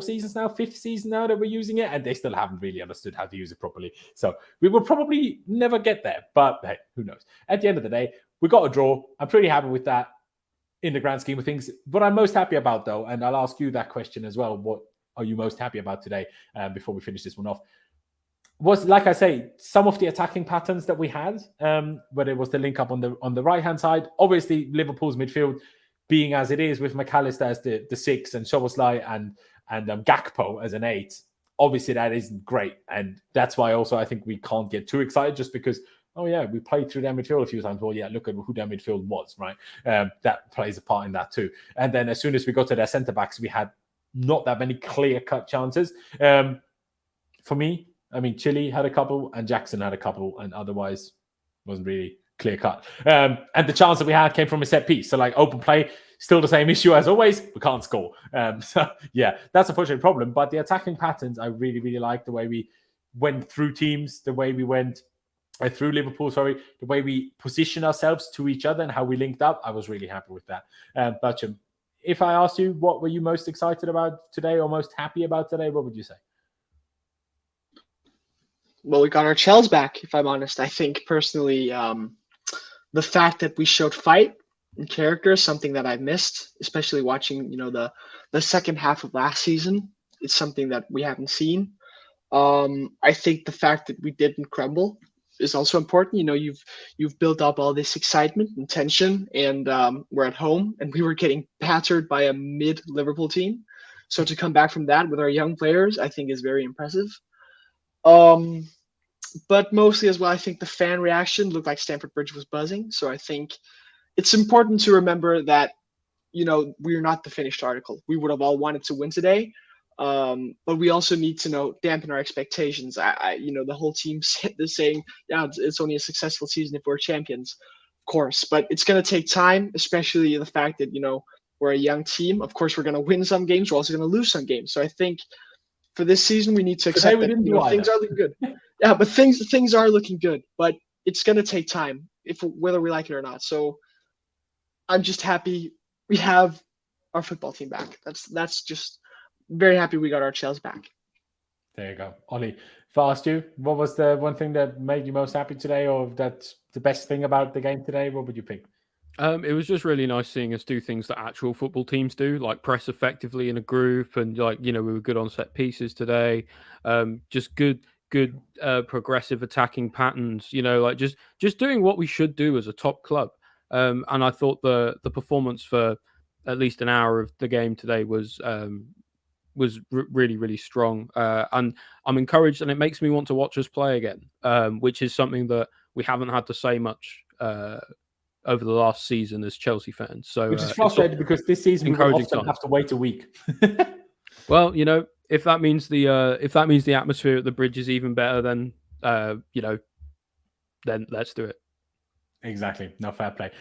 seasons now, 5th season now that we're using it, and they still haven't really understood how to use it properly. So we will probably never get there, but hey, who knows? At the end of the day, we got a draw. I'm pretty happy with that in the grand scheme of things. What I'm most happy about, though, and I'll ask you that question as well, what are you most happy about today before we finish this one off? Was, like I say, some of the attacking patterns that we had, whether it was the link up on the right-hand side, obviously Liverpool's midfield, being as it is with Macallister as the 6 and Szoboszlai and Gakpo as an 8, obviously that isn't great. And that's why also I think we can't get too excited just because, oh yeah, we played through their midfield a few times. Well, yeah, look at who their midfield was, right? That plays a part in that too. And then as soon as we got to their centre-backs, we had not that many clear-cut chances. For me, I mean, Chile had a couple and Jackson had a couple, and otherwise wasn't really clear-cut. And the chance that we had came from a set piece. So like open play, still the same issue as always. We can't score. So yeah, that's unfortunately a problem. But the attacking patterns, I really, really like the way we went through teams, the way we went through Liverpool, the way we position ourselves to each other and how we linked up. I was really happy with that. But if I asked you, what were you most excited about today or most happy about today, what would you say? Well, we got our Chels back, if I'm honest. I think personally, the fact that we showed fight and character is something that I've missed, especially watching, the second half of last season. It's something that we haven't seen. I think the fact that we didn't crumble is also important. You've built up all this excitement and tension, and we're at home and we were getting battered by a mid-Liverpool team. So to come back from that with our young players, I think is very impressive. But mostly as well, I think the fan reaction looked like Stamford Bridge was buzzing. So I think it's important to remember that, we're not the finished article. We would have all wanted to win today. But we also need to dampen our expectations. The whole team is saying, yeah, it's only a successful season if we're champions, of course. But it's going to take time, especially the fact that, we're a young team. Of course, we're going to win some games. We're also going to lose some games. So I think for this season, we need to accept that things are looking good. Yeah, but things are looking good. But it's going to take time, whether we like it or not. So I'm just happy we have our football team back. That's just very happy we got our Chels back. There you go. Ollie, if I asked you, what was the one thing that made you most happy today, or that's the best thing about the game today, what would you pick? It was just really nice seeing us do things that actual football teams do, like press effectively in a group, and we were good on set pieces today. Just good progressive attacking patterns. Just doing what we should do as a top club. And I thought the performance for at least an hour of the game today was really, really strong. And I'm encouraged, and it makes me want to watch us play again, which is something that we haven't had to say much over the last season as Chelsea fans. So, which is frustrating because this season we will often have to wait a week. Well, if that means the atmosphere at the Bridge is even better, then then let's do it. Exactly. No, fair play.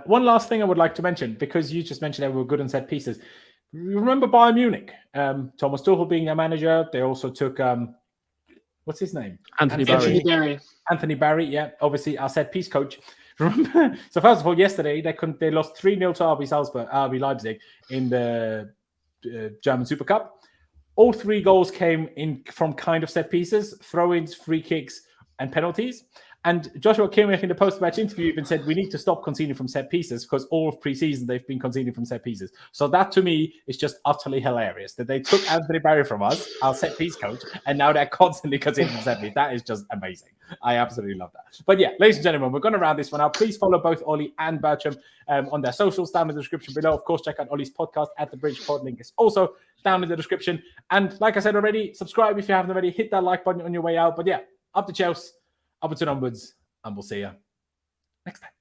One last thing I would like to mention, because you just mentioned that we were good on set pieces. Remember Bayern Munich? Thomas Tuchel being their manager. They also took what's his name? Anthony Barry. Anthony Barry. Yeah, obviously our set piece coach. Remember? So first of all, yesterday they lost 3-0 to RB Leipzig in the German Super Cup. All 3 goals came in from kind of set pieces, throw-ins, free kicks, and penalties. And Joshua Kimmich in the post-match interview even said, we need to stop conceding from set pieces because all of pre-season they've been conceding from set pieces. So that to me is just utterly hilarious that they took Anthony Barry from us, our set piece coach, and now they're constantly conceding from set piece. That is just amazing. I absolutely love that. But yeah, ladies and gentlemen, we're going to round this one out. Please follow both Ollie and Bertram on their socials down in the description below. Of course, check out Ollie's podcast at the Bridge Pod. Link is also down in the description. And like I said already, subscribe if you haven't already. Hit that like button on your way out. But yeah, up to Chelsea, upwards and onwards. And we'll see you next time.